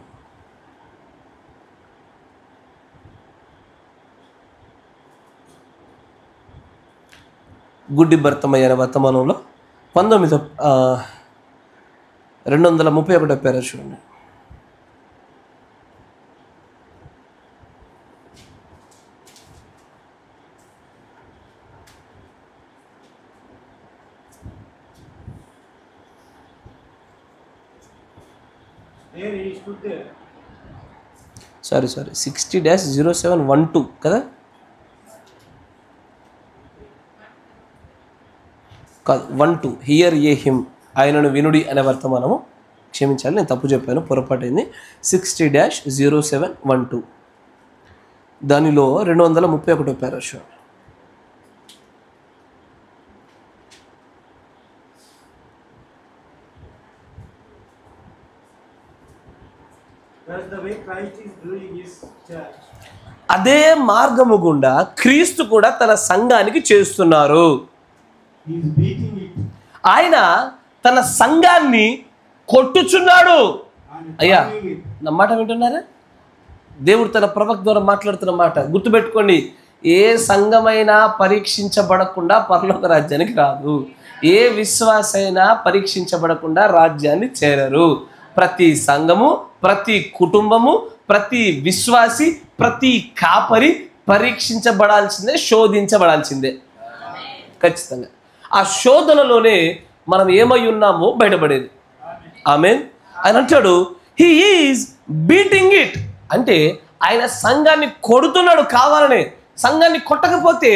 గుడ్డి భర్తమయ్యన వర్తమానంలో 231 పేరు చూడండి. సారీ 60-0712 కదా, కాదు 12. హియర్ ఏ హిమ్, ఆయనను వినుడి అనే వర్తమానము. క్షమించాలి, నేను తప్పు చెప్పాను, పొరపాటైంది. 60-0712 దానిలో 231 పేరు. అదే మార్గము గుండా క్రీస్తు కూడా తన సంఘానికి చేస్తున్నారు. ఆయన తన సంఘాన్ని కొట్టుచున్నాడు. అయ్యా, నా మాట వింటున్నారా? దేవుడు తన ప్రవక్త ద్వారా మాట్లాడుతున్న మాట గుర్తుపెట్టుకోండి. ఏ సంఘమైనా పరీక్షించబడకుండా పరలోక రాజ్యానికి రాదు. ఏ విశ్వాసైనా పరీక్షించబడకుండా రాజ్యాన్ని చేరరు. ప్రతి సంఘము, ప్రతి కుటుంబము, ప్రతి విశ్వాసి, ప్రతి కాపరి పరీక్షించబడాల్సిందే, శోధించబడాల్సిందే ఖచ్చితంగా. ఆ శోధనలోనే మనం ఏమై ఉన్నామో బయటపడేది. ఆమేన్. ఆయన అంటాడు హీ ఈజ్ బీటింగ్ ఇట్, అంటే ఆయన సంఘాన్ని కొడుతున్నాడు కావాలనే. సంఘాన్ని కొట్టకపోతే,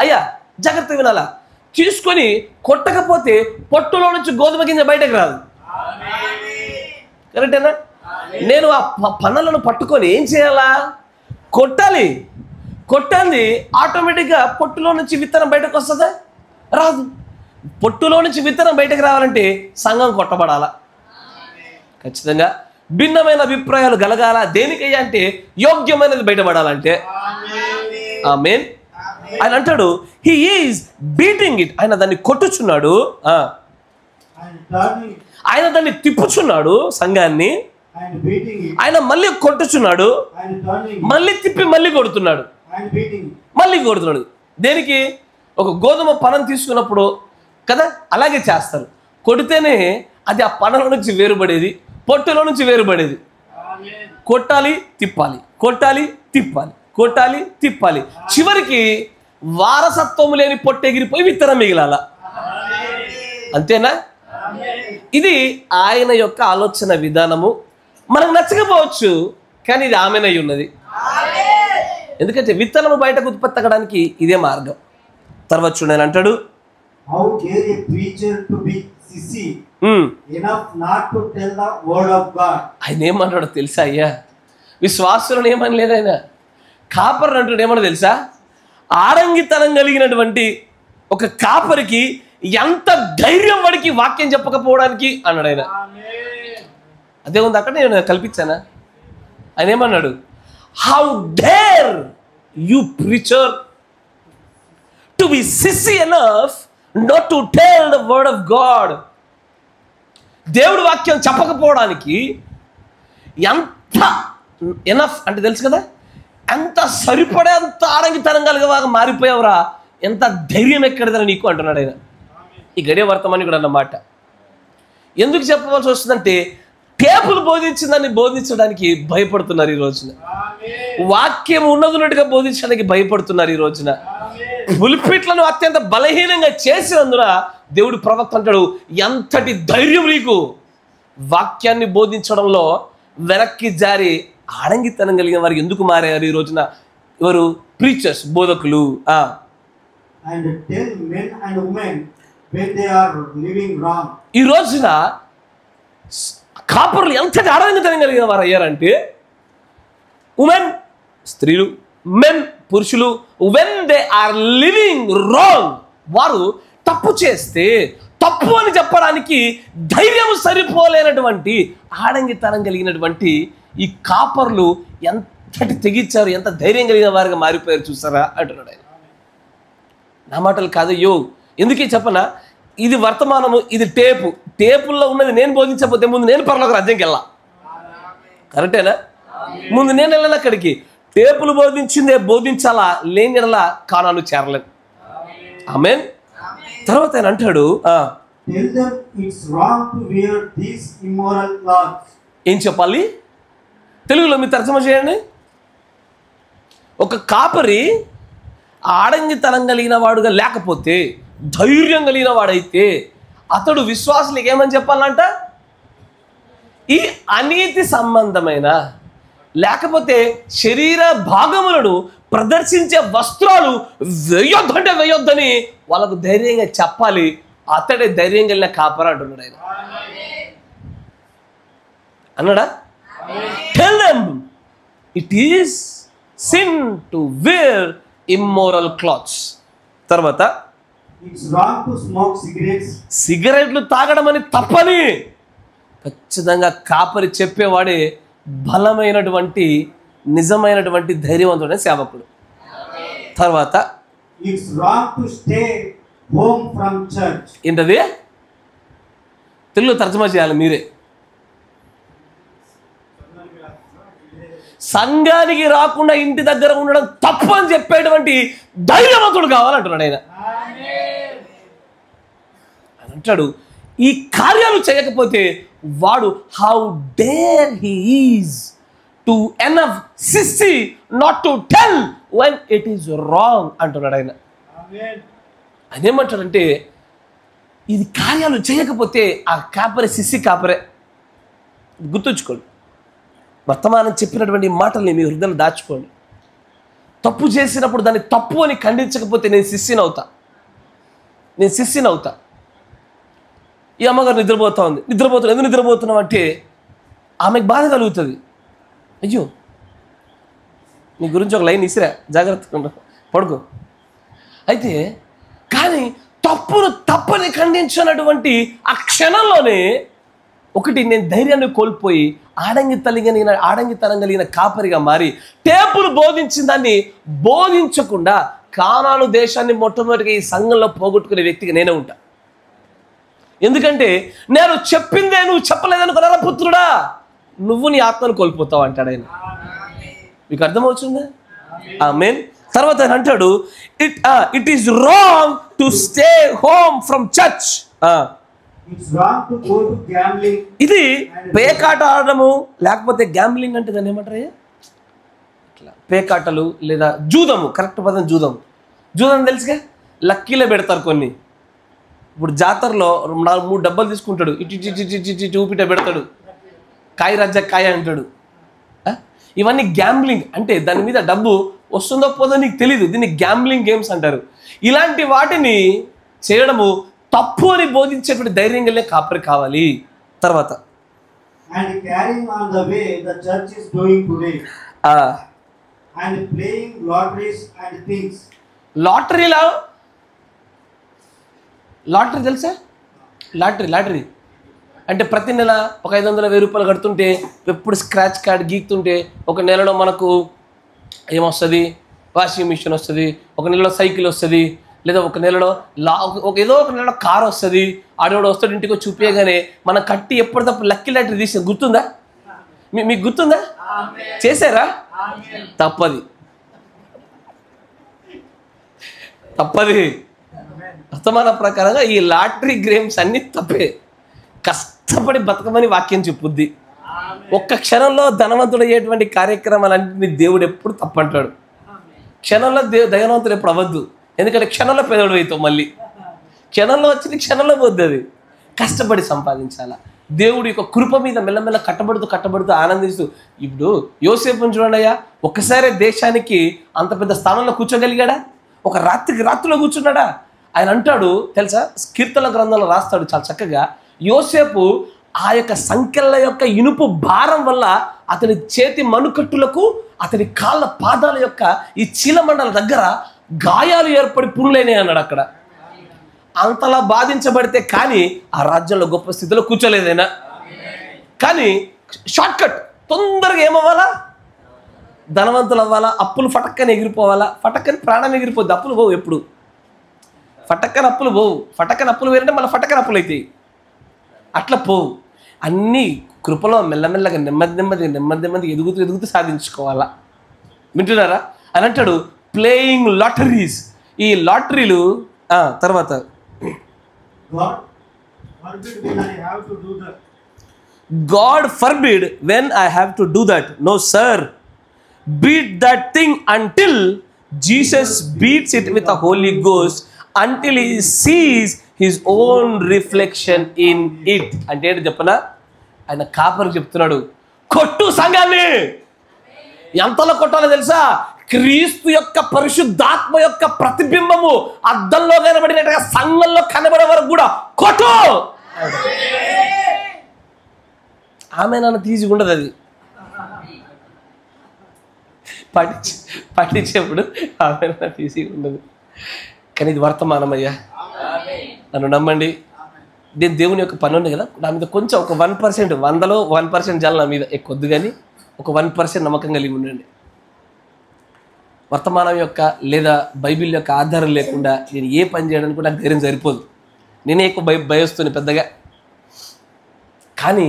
అయ్యా జాగ్రత్త వినాలా, తీసుకొని కొట్టకపోతే పొట్టులో నుంచి గోధుమ గింజ బయటకు రాదు. కరెక్టేనా? నేను ఆ పనులను పట్టుకొని ఏం చేయాలా? కొట్టాలి. కొట్టాలి, ఆటోమేటిక్గా పొట్టులో నుంచి విత్తనం బయటకు వస్తుందా? రాదు. పొట్టులో నుంచి విత్తనం బయటకు రావాలంటే సంఘం కొట్టబడాలా ఖచ్చితంగా. భిన్నమైన అభిప్రాయాలు గలగాల. దేనికయ్యా అంటే యోగ్యమైనది బయటపడాలంటే. ఆమేన్. ఆయన అంటాడు హీ ఈజ్ బీటింగ్ ఇట్, ఆయన దాన్ని కొట్టుచున్నాడు, ఆయన దాన్ని తిప్పుచున్నాడు సంఘాన్ని, ఆయన మళ్ళీ కొట్టుచున్నాడు, మళ్ళీ తిప్పి మళ్ళీ కొడుతున్నాడు, మళ్ళీ కొడుతున్నాడు. దేనికి? ఒక గోధుమ పనం తీసుకున్నప్పుడు కదా అలాగే చేస్తారు. కొడితేనే అది ఆ పనలో నుంచి వేరుపడేది, పొట్టులో నుంచి వేరుపడేది. కొట్టాలి, తిప్పాలి, కొట్టాలి, తిప్పాలి, కొట్టాలి, తిప్పాలి. చివరికి వారసత్వం లేని పొట్టెగిరిపోయి విత్తనం మిగిలాల. అంతేనా? ఇది ఆయన యొక్క ఆలోచన విధానము. మనకు నచ్చకపోవచ్చు, కానీ ఇది ఆమెనై ఉన్నది. ఎందుకంటే విత్తనము బయటకు ఉత్పత్తి అవ్వడానికి ఇదే మార్గం. తర్వాత చూడండి అంటాడు How dare a preacher to be sissy enough not to tell the word of God. ఆయన ఏమన్నాడో తెలుసా? అయ్యా విశ్వాసులను ఏమని లేదు ఆయన, కాపరి అంటాడు. ఏమన్నా తెలుసా? ఆడంగితనం కలిగినటువంటి ఒక కాపరికి ఎంత ధైర్యం వాడికి వాక్యం చెప్పకపోవడానికి అన్నాడు ఆయన. అదే ఉంది అక్కడ, నేను కల్పించానా? ఆయన ఏమన్నాడు? How dare you preacher to be sissy enough not to tell the word of God. దేవుడి వాక్యం చెప్పకపోవడానికి ఎంత ఎనఫ్ అంటే తెలుసు కదా, ఎంత సరిపడే అంత ఆడంగితనం కలిగేవాగా మారిపోయావురా, ఎంత ధైర్యం ఎక్కడదని నీకు అంటున్నాడు ఆయన. ఈ గడియ వర్తమాని కూడా అన్నమాట. ఎందుకు చెప్పవలసి వస్తుందంటే టేపులు బోధించిందని బోధించడానికి భయపడుతున్నారు ఈ రోజున. వాక్యం ఉన్నదిన్నట్టుగా బోధించడానికి భయపడుతున్నారు ఈ రోజున. పులిపిట్లను అత్యంత బలహీనంగా చేసినందున దేవుడు ప్రవక్త అంటాడు ఎంతటి ధైర్యం నీకు వాక్యాన్ని బోధించడంలో. వెనక్కి జారి ఆడంగితనం కలిగిన వారికి ఎందుకు మారారు ఈ రోజున? ఎవరు? ప్రీచర్స్, బోధకులు. And tell men and women when they are living wrong. ఈ రోజున కాపరులు ఎంతటి ఆడంగితనం కలిగిన వారు అయ్యారంటే, ఉమెన్ స్త్రీలు, మెన్ పురుషులు, when they are living wrong, వారు తప్పు చేస్తే తప్పు అని చెప్పడానికి ధైర్యం సరిపోలేనటువంటి ఆడంగితనం కలిగినటువంటి ఈ కాపర్లు ఎంతటి తెగించారు, ఎంత ధైర్యం కలిగిన వారిగా మారిపోయారు చూసారా అంటున్నాడు ఆయన. నా మాటలు కాదయ్యో. ఎందుకే చెప్పనా? ఇది వర్తమానము, ఇది టేపు. టేపుల్లో ఉన్నది నేను బోధించకపోతే ముందు నేను పరలోక రాజ్యంకి వెళ్ళా. కరెక్టేనా? ముందు నేను వెళ్ళాను అక్కడికి. టేపులు బోధించిందే బోధించాలా, లేని ఎడలా కానాను చేరలేదు. ఆమేన్. తర్వాత ఆయన అంటాడు Tell them it's wrong to wear these immoral clothes. ఏం చెప్పాలి? తెలుగులో మీరు తర్జుమా చేయండి. ఒక కాపరి ఆడంగితనం కలిగిన వాడుగా లేకపోతే, ధైర్యం కలిగిన వాడైతే అతడు విశ్వాసులకు ఏమని చెప్పాలంట? ఈ అనీతి సంబంధమైన లేకపోతే శరీర భాగములను ప్రదర్శించే వస్త్రాలు వేయొద్దంటే వేయొద్దని వాళ్ళకు ధైర్యంగా చెప్పాలి. అతడే ధైర్యం కలిగిన కాపర అంటున్నాడు ఆయన. అన్నాడా? Tell them it is sin to wear immoral clothes. తర్వాత It's wrong to smoke cigarettes. సిగరెట్లు తాగడం అని తప్పని ఖచ్చితంగా కాపరి చెప్పేవాడే బలమైనటువంటి నిజమైనటువంటి ధైర్యవంతుడైన సేవకుడు. తర్వాత It's wrong to stay home from church. ఏంటది? తెలుగులో తర్జుమా చేయాలి మీరే. సంఘానికి రాకుండా ఇంటి దగ్గర ఉండడం తప్పు అని చెప్పేటువంటి ధైర్యవంతుడు కావాలంటున్నాడు ఆయన. అని అంటాడు, ఈ కార్యాలు చేయకపోతే వాడు how dare he is to enough sissy not to tell when it is wrong అంటున్నాడు ఆయన. ఆయన ఏమంటాడంటే, ఇది కార్యాలు చేయకపోతే ఆ కాపరే సిస్సి కాపరే. గుర్తుంచుకోండి, వర్తమానం చెప్పినటువంటి మాటల్ని మీ హృదయంలో దాచుకోండి. తప్పు చేసినప్పుడు దాన్ని తప్పు అని ఖండించకపోతే నేను సిస్సిని అవుతా. ఈ అమ్మగారు నిద్రపోతుంది. ఎందుకు నిద్రపోతున్నావు అంటే ఆమెకు బాధ కలుగుతుంది. అయ్యో, నీ గురించి ఒక లైన్ ఇసిరా, జాగ్రత్తగా పడుకో. అయితే కానీ తప్పుని ఖండించినటువంటి ఆ క్షణంలోనే ఒకటి, నేను ధైర్యాన్ని కోల్పోయి ఆడంగితనం కలిగిన కాపరిగా మారి టేపులు బోధించిన దాన్ని బోధించకుండా కానాను దేశాన్ని మొట్టమొదటిగా ఈ సంఘంలో పోగొట్టుకునే వ్యక్తిగా నేనే ఉంటా. ఎందుకంటే నేను చెప్పిందే నువ్వు చెప్పలేదనుకో నరపుత్రుడా, నువ్వు నీ ఆత్మను కోల్పోతావు అంటాడు ఆయన. మీకు అర్థమవుతుందా? ఆమేన్. తర్వాత ఆయన అంటాడు, it is wrong to stay home from church. ఇది పేకాట ఆడము, లేకపోతే గ్యాంబ్లింగ్ అంటే దాన్ని ఏమంటారు? ఇట్లా పేకాటలు లేదా జూదము. కరెక్ట్ పదం జూదం. తెలుసుగా, లక్కీలో పెడతారు కొన్ని. ఇప్పుడు జాతరలో 3 డబ్బాలు తీసుకుంటాడు, ఇటు ఊపిట పెడతాడు, కాయ రాజ్య కాయ అంటాడు. ఇవన్నీ గ్యాంబ్లింగ్. అంటే దాని మీద డబ్బు వస్తుందో పోదో నీకు తెలీదు, దీన్ని గ్యాంబ్లింగ్ గేమ్స్ అంటారు. ఇలాంటి వాటిని చేయడము తప్పు అని బోధించేటువంటి ధైర్యం కలిగే కాపరి కావాలి. తర్వాత లాటరీ తెలుసా? లాటరీ అంటే ప్రతి నెల ఒక 500-1000 రూపాయలు కడుతుంటే, ఎప్పుడు స్క్రాచ్ కార్డ్ గీక్తుంటే ఒక నెలలో మనకు ఏమొస్తుంది? వాషింగ్ మిషన్ వస్తుంది, ఒక నెలలో సైకిల్ వస్తుంది, లేదా ఒక నెలలో ఏదో ఒక నెలలో కార్ వస్తుంది. ఆడవాడు వస్తాడు, ఇంటికి చూపించగానే మనం కట్టి ఎప్పటికప్పుడు లక్కీ లాటరీ తీసి గుర్తుందా? మీకు గుర్తుందా? చేశారా? తప్పది. వర్తమాన ప్రకారంగా ఈ లాటరీ గేమ్స్ అన్ని తప్పే. కష్టపడి బతకమని వాక్యం చెప్పుద్ది. ఒక్క క్షణంలో ధనవంతుడు అయ్యేటువంటి కార్యక్రమాలన్నింటినీ దేవుడు ఎప్పుడు తప్పంటాడు. క్షణంలో ధనవంతుడు ఎప్పుడు అవ్వద్దు. ఎందుకంటే క్షణంలో పేదోడు అవుతావు. మళ్ళీ క్షణంలో వచ్చింది క్షణంలో పోద్ది. అది కష్టపడి సంపాదించాలా. దేవుడి యొక్క కృప మీద మెల్లమెల్ల కట్టబడుతూ ఆనందిస్తూ. ఇప్పుడు యోసేపుని చూడండి అయ్యా, ఒక్కసారి దేశానికి అంత పెద్ద స్థానంలో కూర్చోగలిగాడా? ఒక రాత్రిలో కూర్చున్నాడా? ఆయన అంటాడు తెలుసా, కీర్తన గ్రంథంలో రాస్తాడు చాలా చక్కగా, యోసేపు ఆ యొక్క సంఖ్యల యొక్క ఇనుపు భారం వల్ల అతని చేతి మణుకట్టులకు, అతని కాళ్ళ పాదాల యొక్క ఈ చీలమండల దగ్గర గాయాలు ఏర్పడి పురులైనాయి అన్నాడు. అక్కడ అంతలా బాధించబడితే కానీ ఆ రాజ్యంలో గొప్ప స్థితిలో కూర్చోలేదైనా. కానీ షార్ట్ కట్, తొందరగా ఏమవ్వాలా? ధనవంతులు అవ్వాలా, అప్పులు ఫటక్కని ఎగిరిపోవాలా. ఫటక్కని ప్రాణం ఎగిరిపోద్ది, అప్పులు పోవు. ఎప్పుడు ఫటక్కని అప్పులు పోవు. ఫటక్కని అప్పులు వేరంటే మళ్ళీ ఫటక్కని అప్పులు అవుతాయి. అట్లా పోవు. అన్నీ కృపలో మెల్లమెల్లగా నెమ్మది ఎదుగుతూ సాధించుకోవాలా. వింటున్నారా? అని అంటాడు, ప్లేయింగ్ లాటరీస్. ఈ లాటరీలు తర్వాత God forbid when I have to do that. No sir, beat that thing until Jesus beats it with the Holy Ghost, until he sees his own reflection in it. అంటే ఏంటి చెప్పనా? ఆయన కాపరికి చెప్తున్నాడు, కొట్టు సంఘాన్ని. ఎంతలో కొట్టాలో తెలుసా? క్రీస్తు యొక్క పరిశుద్ధాత్మ యొక్క ప్రతిబింబము అద్దంలో కనబడినట్టుగా సంఘంలో కనబడే వరకు కూడా కొట్టు. ఆమె నన్ను తీసి ఉండదు. అది పట్టించేప్పుడు ఆమె నన్ను తీసి ఉండదు. కానీ ఇది వర్తమానమయ్యా, నన్ను నమ్మండి. నేను దేవుని యొక్క పని ఉంది కదా, నా మీద కొంచెం ఒక 1%, 100లో 1% జల నా మీద ఎక్కువద్దు, కానీ ఒక 1% నమ్మకం కలిగి ఉండండి. వర్తమానం యొక్క లేదా బైబిల్ యొక్క ఆధారం లేకుండా నేను ఏ పని చేయడానికి కూడా నాకు ధైర్యం సరిపోదు. నేనే ఎక్కువ భయస్తుని పెద్దగా. కానీ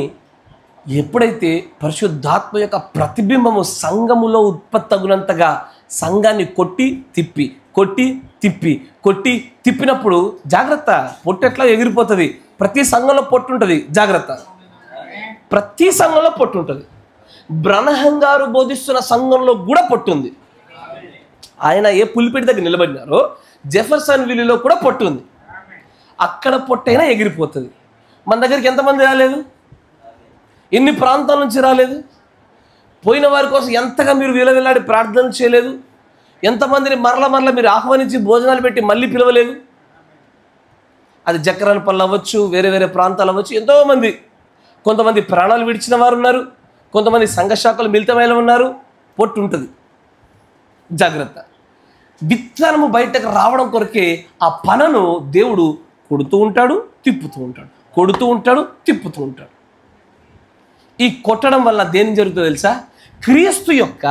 ఎప్పుడైతే పరిశుద్ధాత్మ యొక్క ప్రతిబింబము సంఘములో ఉత్పత్తి అగునంతగా సంఘాన్ని కొట్టి తిప్పినప్పుడు జాగ్రత్త, పొట్టు ఎట్లా ఎగిరిపోతుంది. ప్రతి సంఘంలో పొట్టు ఉంటుంది, జాగ్రత్త. ప్రతి సంఘంలో పొట్టు ఉంటుంది. బ్రనహం గారు బోధిస్తున్న సంఘంలో కూడా పొట్టు ఉంది. ఆయన ఏ పులిపిడి దగ్గర నిలబడినారో జెఫర్సన్ విల్లీలో కూడా పొట్టు ఉంది. అక్కడ పొట్టైనా ఎగిరిపోతుంది. మన దగ్గరికి ఎంతమంది రాలేదు? ఎన్ని ప్రాంతాల నుంచి రాలేదు? పోయిన వారి కోసం ఎంతగా మీరు విలవిల్లాడి ప్రార్థన చేయలేదు? ఎంతమందిని మరల మీరు ఆహ్వానించి భోజనాలు పెట్టి మళ్ళీ పిలవలేదు? అది జక్కరాలపల్లి అవ్వచ్చు, వేరే ప్రాంతాలు అవ్వచ్చు. ఎంతోమంది, కొంతమంది ప్రాణాలు విడిచిన వారు ఉన్నారు, కొంతమంది సంఘశాఖలు మిళితమైన ఉన్నారు. పొట్టు ఉంటుంది, జాగ్రత్త. విత్తనము బయటకు రావడం కొరకే ఆ పనను దేవుడు కొడుతూ ఉంటాడు, తిప్పుతూ ఉంటాడు. ఈ కొట్టడం వల్ల దేని జరుగుతుందో తెలుసా? క్రీస్తు యొక్క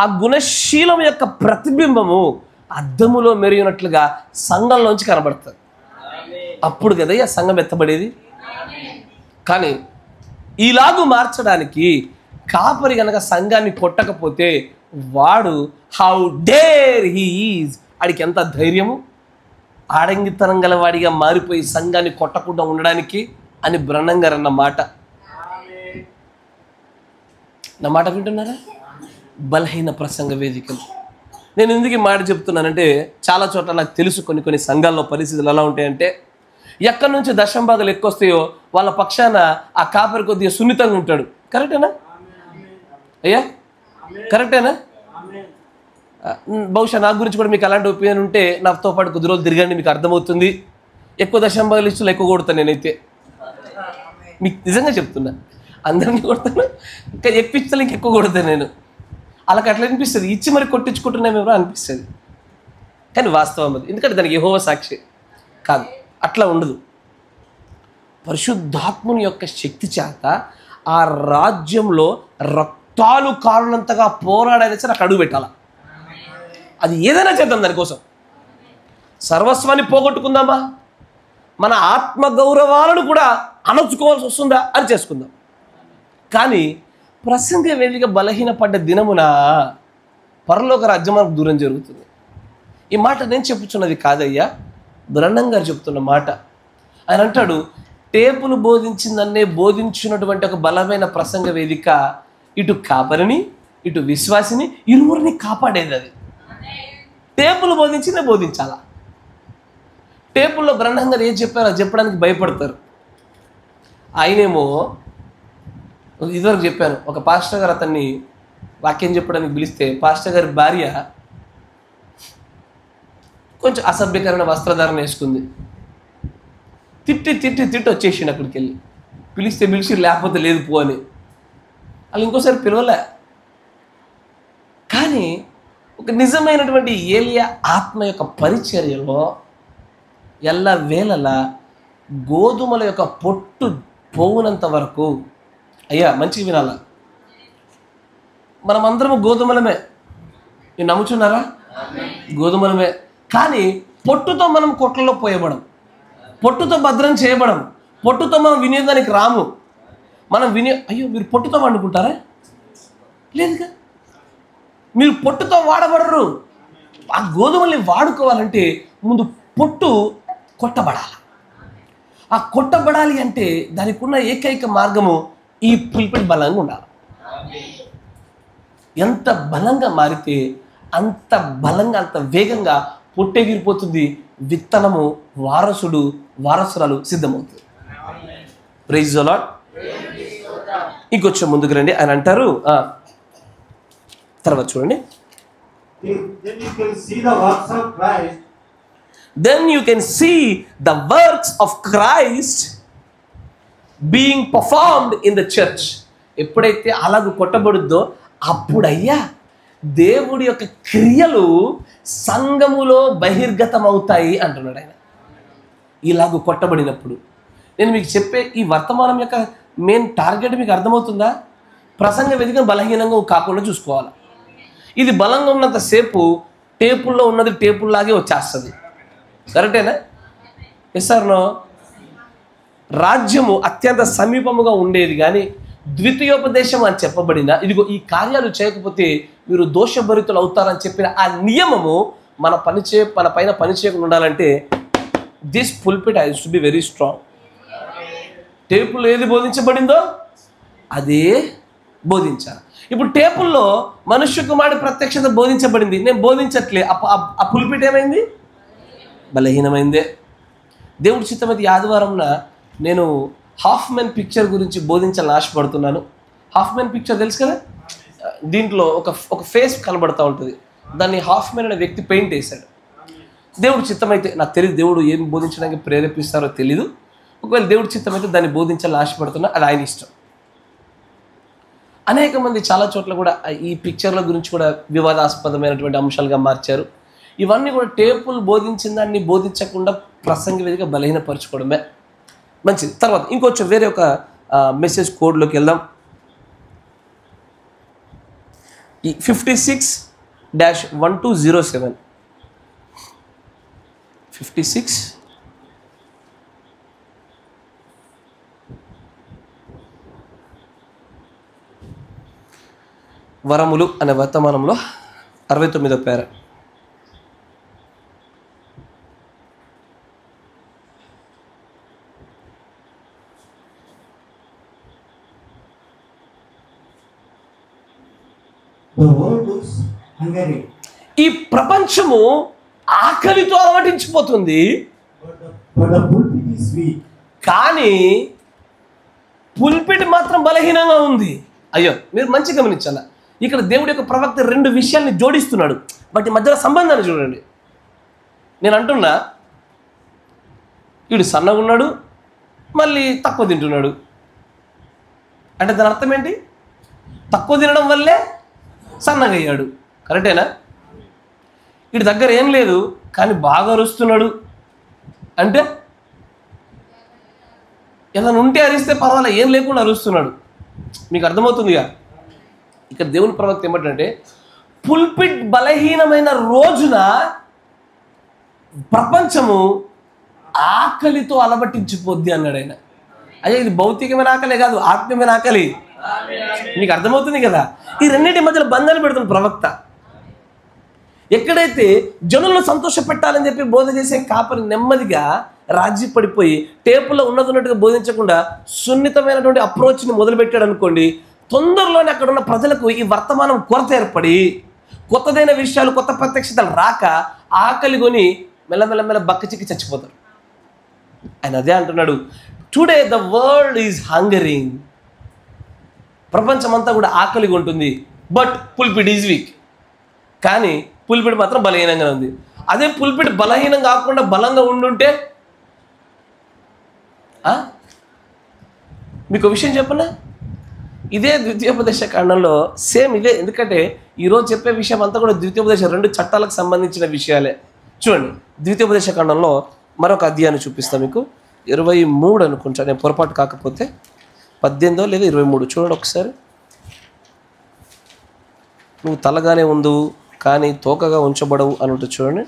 ఆ గుణశీలం యొక్క ప్రతిబింబము అద్దములో మెరిగినట్లుగా సంఘంలోంచి కనబడుతుంది. అప్పుడు కదా ఆ సంఘం ఎత్తబడేది. కానీ ఇలాగూ మార్చడానికి కాపరి గనక సంఘాన్ని కొట్టకపోతే వాడు హౌ డేర్ హీ ఈజ్, ఆడికి ఎంత ధైర్యము, ఆడంగితనం గల వాడిగా మారిపోయి సంఘాన్ని కొట్టకుండా ఉండడానికి అని బ్రహ్నం గారు అన్న మాట. నా మాట వింటున్నారా? బలహీన ప్రసంగ వేదికలు. నేను ఎందుకు ఈ మాట చెప్తున్నానంటే, చాలా చోట్ల నాకు తెలుసు కొన్ని సంఘాల్లో పరిస్థితులు ఎలా ఉంటాయంటే, ఎక్కడి నుంచి దశంభాగాలు ఎక్కువ వస్తాయో వాళ్ళ పక్షాన ఆ కాపరి కొద్దిగా సున్నితంగా ఉంటాడు. కరెక్టేనా అయ్యా? కరెక్టేనా? బహుశా నా గురించి కూడా మీకు అలాంటి ఒపీనియన్ ఉంటే నాతో పాటు కొద్ది రోజులు తిరగండి, మీకు అర్థమవుతుంది. ఎక్కువ దశంభాగాలు ఇష్టలు ఎక్కువ కొడతాను నేనైతే, మీకు నిజంగా చెప్తున్నా. అందరినీ కొడతాను, ఇంకా ఎక్కువ ఇష్టలు ఇంకెక్కువ కొడతాను నేను. అలాగ అట్లా అనిపిస్తుంది, ఇచ్చి మరి కొట్టించుకుంటున్నామేమో అనిపిస్తుంది. కానీ వాస్తవం అది, ఎందుకంటే దానికి యెహోవా సాక్షి కాదు, అట్లా ఉండదు. పరిశుద్ధాత్ముని యొక్క శక్తి చేత ఆ రాజ్యంలో రక్తాలు కారునంతగా పోరాడైనా సరే అక్కడ అడుగు పెట్టాల. అది ఏదైనా చేద్దాం, దానికోసం సర్వస్వాన్ని పోగొట్టుకుందామా, మన ఆత్మగౌరవాలను కూడా అణచుకోవాల్సి వస్తుందా అని చేసుకుందాం. కానీ ప్రసంగ వేదిక బలహీనపడ్డ దినమున పరలోక రాజ్యం మనకు దూరం జరుగుతుంది. ఈ మాట నేను చెప్పుచున్నది కాదయ్యా, బ్రహ్నం గారు చెప్తున్న మాట. ఆయన అంటాడు, టేపులు బోధించిందన్నే బోధించినటువంటి ఒక బలమైన ప్రసంగ వేదిక ఇటు కాపరిని ఇటు విశ్వాసిని ఇరువురిని కాపాడేది. అది టేపులు బోధించిందే బోధించాలా. టేపుల్లో బ్రహ్నం గారు ఏం చెప్పారో చెప్పడానికి భయపడతారు. ఆయనేమో ఇదివరకు చెప్పాను, ఒక పాస్టర్ గారు అతన్ని వాక్యం చెప్పడానికి పిలిస్తే పాస్టర్ గారి భార్య కొంచెం అసభ్యకరమైన వస్త్రధారణ వేసుకుంది. తిట్టి వచ్చేసిండు అక్కడికి వెళ్ళి. పిలిచి లేకపోతే లేదు పో అని. వాళ్ళు ఇంకోసారి పిలవలే. కానీ ఒక నిజమైనటువంటి ఏలియా ఆత్మ యొక్క పరిచర్యలో ఎల్ల వేళలా గోధుమల యొక్క పొట్టు పోవునంత వరకు, అయ్యా మంచిగా వినాలా, మనమందరము గోధుమలమే. మీరు నమ్ముచున్నారా? గోధుమలమే. కానీ పొట్టుతో మనం కొట్లలో పోయబడం, పొట్టుతో భద్రం చేయబడం, పొట్టుతో మనం వినియోగానికి రాము. మనం అయ్యో మీరు పొట్టుతో వండుకుంటారా? లేదుగా. మీరు పొట్టుతో వాడబడరు. ఆ గోధుమల్ని వాడుకోవాలంటే ముందు పొట్టు కొట్టబడాలి. ఆ కొట్టబడాలి అంటే దానికి ఉన్న ఏకైక మార్గము ఈ పుల్పిట్ బలంగా ఉండాలి. ఎంత బలంగా మారితే అంత బలంగా అంత వేగంగా పొట్టెగిరిపోతుంది. విత్తనము వారసురాలు సిద్ధమవుతుంది. Praise the Lord. ఇంకొంచెం ముందుకు రండి. ఆయన అంటారు, తర్వాత చూడండి, then you can see the works of Christ being performed in the church. ఎప్పుడైతే అలాగ కొట్టబడుద్దో అప్పుడయ్యా దేవుడి యొక్క క్రియలు సంఘములో బహిర్గతం అవుతాయి అంటున్నాడు ఆయన. ఇలాగ కొట్టబడినప్పుడు నేను మీకు చెప్పే ఈ వర్తమానం యొక్క మెయిన్ టార్గెట్ మీకు అర్థమవుతుందా? ప్రసంగ వేదిక బలహీనంగా కాకుండా చూసుకోవాలి. ఇది బలంగా ఉన్నంతసేపు టేపుల్లో ఉన్నది టేపుల్లాగే వచ్చేస్తుంది. కరెక్టేనా? Yes or no? రాజ్యము అత్యంత సమీపముగా ఉండేది, కానీ ద్వితీయోపదేశం అని చెప్పబడిన ఇదిగో ఈ కార్యాలు చేయకపోతే మీరు దోషభరితులు అవుతారని చెప్పిన ఆ నియమము మన పైన పని చేయకుండా ఉండాలంటే this pulpit has to be very strong. టేపుల్లో ఏది బోధించబడిందో అదే బోధించాలి. ఇప్పుడు టేపుల్లో మనుష్య కుమారుడి ప్రత్యక్షత బోధించబడింది, నేను బోధించట్లే, ఆ పుల్పిట్ ఏమైంది? బలహీనమైందే. దేవుడి చిత్తమైతే ఆదివారంన నేను హాఫ్ మ్యాన్ పిక్చర్ గురించి బోధించాలని ఆశపడుతున్నాను. హాఫ్ మ్యాన్ పిక్చర్ తెలుసు కదా, దీంట్లో ఒక ఫేస్ కనబడుతూ ఉంటుంది, దాన్ని హాఫ్ మ్యాన్ అనే వ్యక్తి పెయింట్ వేశాడు. దేవుడి చిత్తమైతే, నాకు తెలియదు దేవుడు ఏం బోధించడానికి ప్రేరేపిస్తారో తెలీదు, ఒకవేళ దేవుడి చిత్తమైతే దాన్ని బోధించాలని ఆశపడుతున్నా, అది ఆయన ఇష్టం. అనేక మంది చాలా చోట్ల కూడా ఈ పిక్చర్ల గురించి కూడా వివాదాస్పదమైనటువంటి అంశాలుగా మార్చారు. ఇవన్నీ కూడా టేపులు బోధించిన దాన్ని బోధించకుండా ప్రసంగ వేదిక బలహీనపరచుకోవడమే మంచిది. తర్వాత ఇంకొంచెం వేరే ఒక మెసేజ్ కోడ్లోకి వెళ్దాం. ఈ 56-1207 56 వరములు అనే వర్తమానంలో 69వ పేర. ఈ ప్రపంచము ఆకలితో అలవటించిపోతుంది, కానీ పుల్పిట్ మాత్రం బలహీనంగా ఉంది. అయ్యో, మీరు మంచిగా గమనించాల, ఇక్కడ దేవుడి యొక్క ప్రవక్త రెండు విషయాల్ని జోడిస్తున్నాడు, వాటి మధ్యలో సంబంధాన్ని చూడండి. నేను అంటున్నా, వీడు సన్నగా ఉన్నాడు, మళ్ళీ తక్కువ తింటున్నాడు అంటే దాని అర్థం ఏంటి? తక్కువ తినడం వల్లే సన్నగా అయ్యాడు, కరెక్టేనా? వీడి దగ్గర ఏం లేదు కానీ బాగా అరుస్తున్నాడు అంటే ఏదైనా ఉంటే అరిస్తే పర్వాలేదు, ఏం లేకుండా అరుస్తున్నాడు. మీకు అర్థమవుతుందిగా. ఇక్కడ దేవుని ప్రవక్త ఏమంటే, పుల్పిట్ బలహీనమైన రోజున ప్రపంచము ఆకలితో అలవటించిపోద్ది అన్నాడు ఆయన. అయ్యా, ఇది భౌతికమైన ఆకలే కాదు, ఆత్మీయమైన ఆకలి. మీకు అర్థమవుతుంది కదా. ఈ రెండింటి మధ్యలో బంధాలు పెడుతున్న ప్రవక్త. ఎక్కడైతే జనులను సంతోష పెట్టాలని చెప్పి బోధ చేసే కాపరి నెమ్మదిగా రాజీ పడిపోయి టేపులో ఉన్నట్టుగా బోధించకుండా సున్నితమైనటువంటి అప్రోచ్ని మొదలుపెట్టాడు అనుకోండి, తొందరలోనే అక్కడ ఉన్న ప్రజలకు ఈ వర్తమానం కొరత ఏర్పడి కొత్తదైన విషయాలు, కొత్త ప్రత్యక్షతలు రాక ఆకలి కొని మెల్లమెల్లమెల్ల బక్కచిక్కి చచ్చిపోతారు. ఆయన అదే అంటున్నాడు, టుడే ద వరల్డ్ ఈజ్ హంగరింగ్. ప్రపంచం అంతా కూడా ఆకలిగా ఉంటుంది, బట్ పుల్పిట్ ఈజ్ వీక్. కానీ పుల్పిట్ మాత్రం బలహీనంగా ఉంది. అదే పుల్పిట్ బలహీనం కాకుండా బలంగా ఉండుంటే, మీకు విషయం చెప్పనా, ఇదే ద్వితీయోపదేశ కాండంలో సేమ్ ఇదే. ఎందుకంటే ఈరోజు చెప్పే విషయం అంతా కూడా ద్వితీయోపదేశ 2 చట్టాలకు సంబంధించిన విషయాలే. చూడండి, ద్వితీయోపదేశ కాండంలో మరొక అధ్యాయాన్ని చూపిస్తాను మీకు. 23 అనుకుంటా, నేను పొరపాటు కాకపోతే 18 లేదా 23. చూడండి ఒకసారి. నువ్వు తలగానే ఉండు కానీ తోకగా ఉంచబడవు అని ఉంటుంది. చూడండి,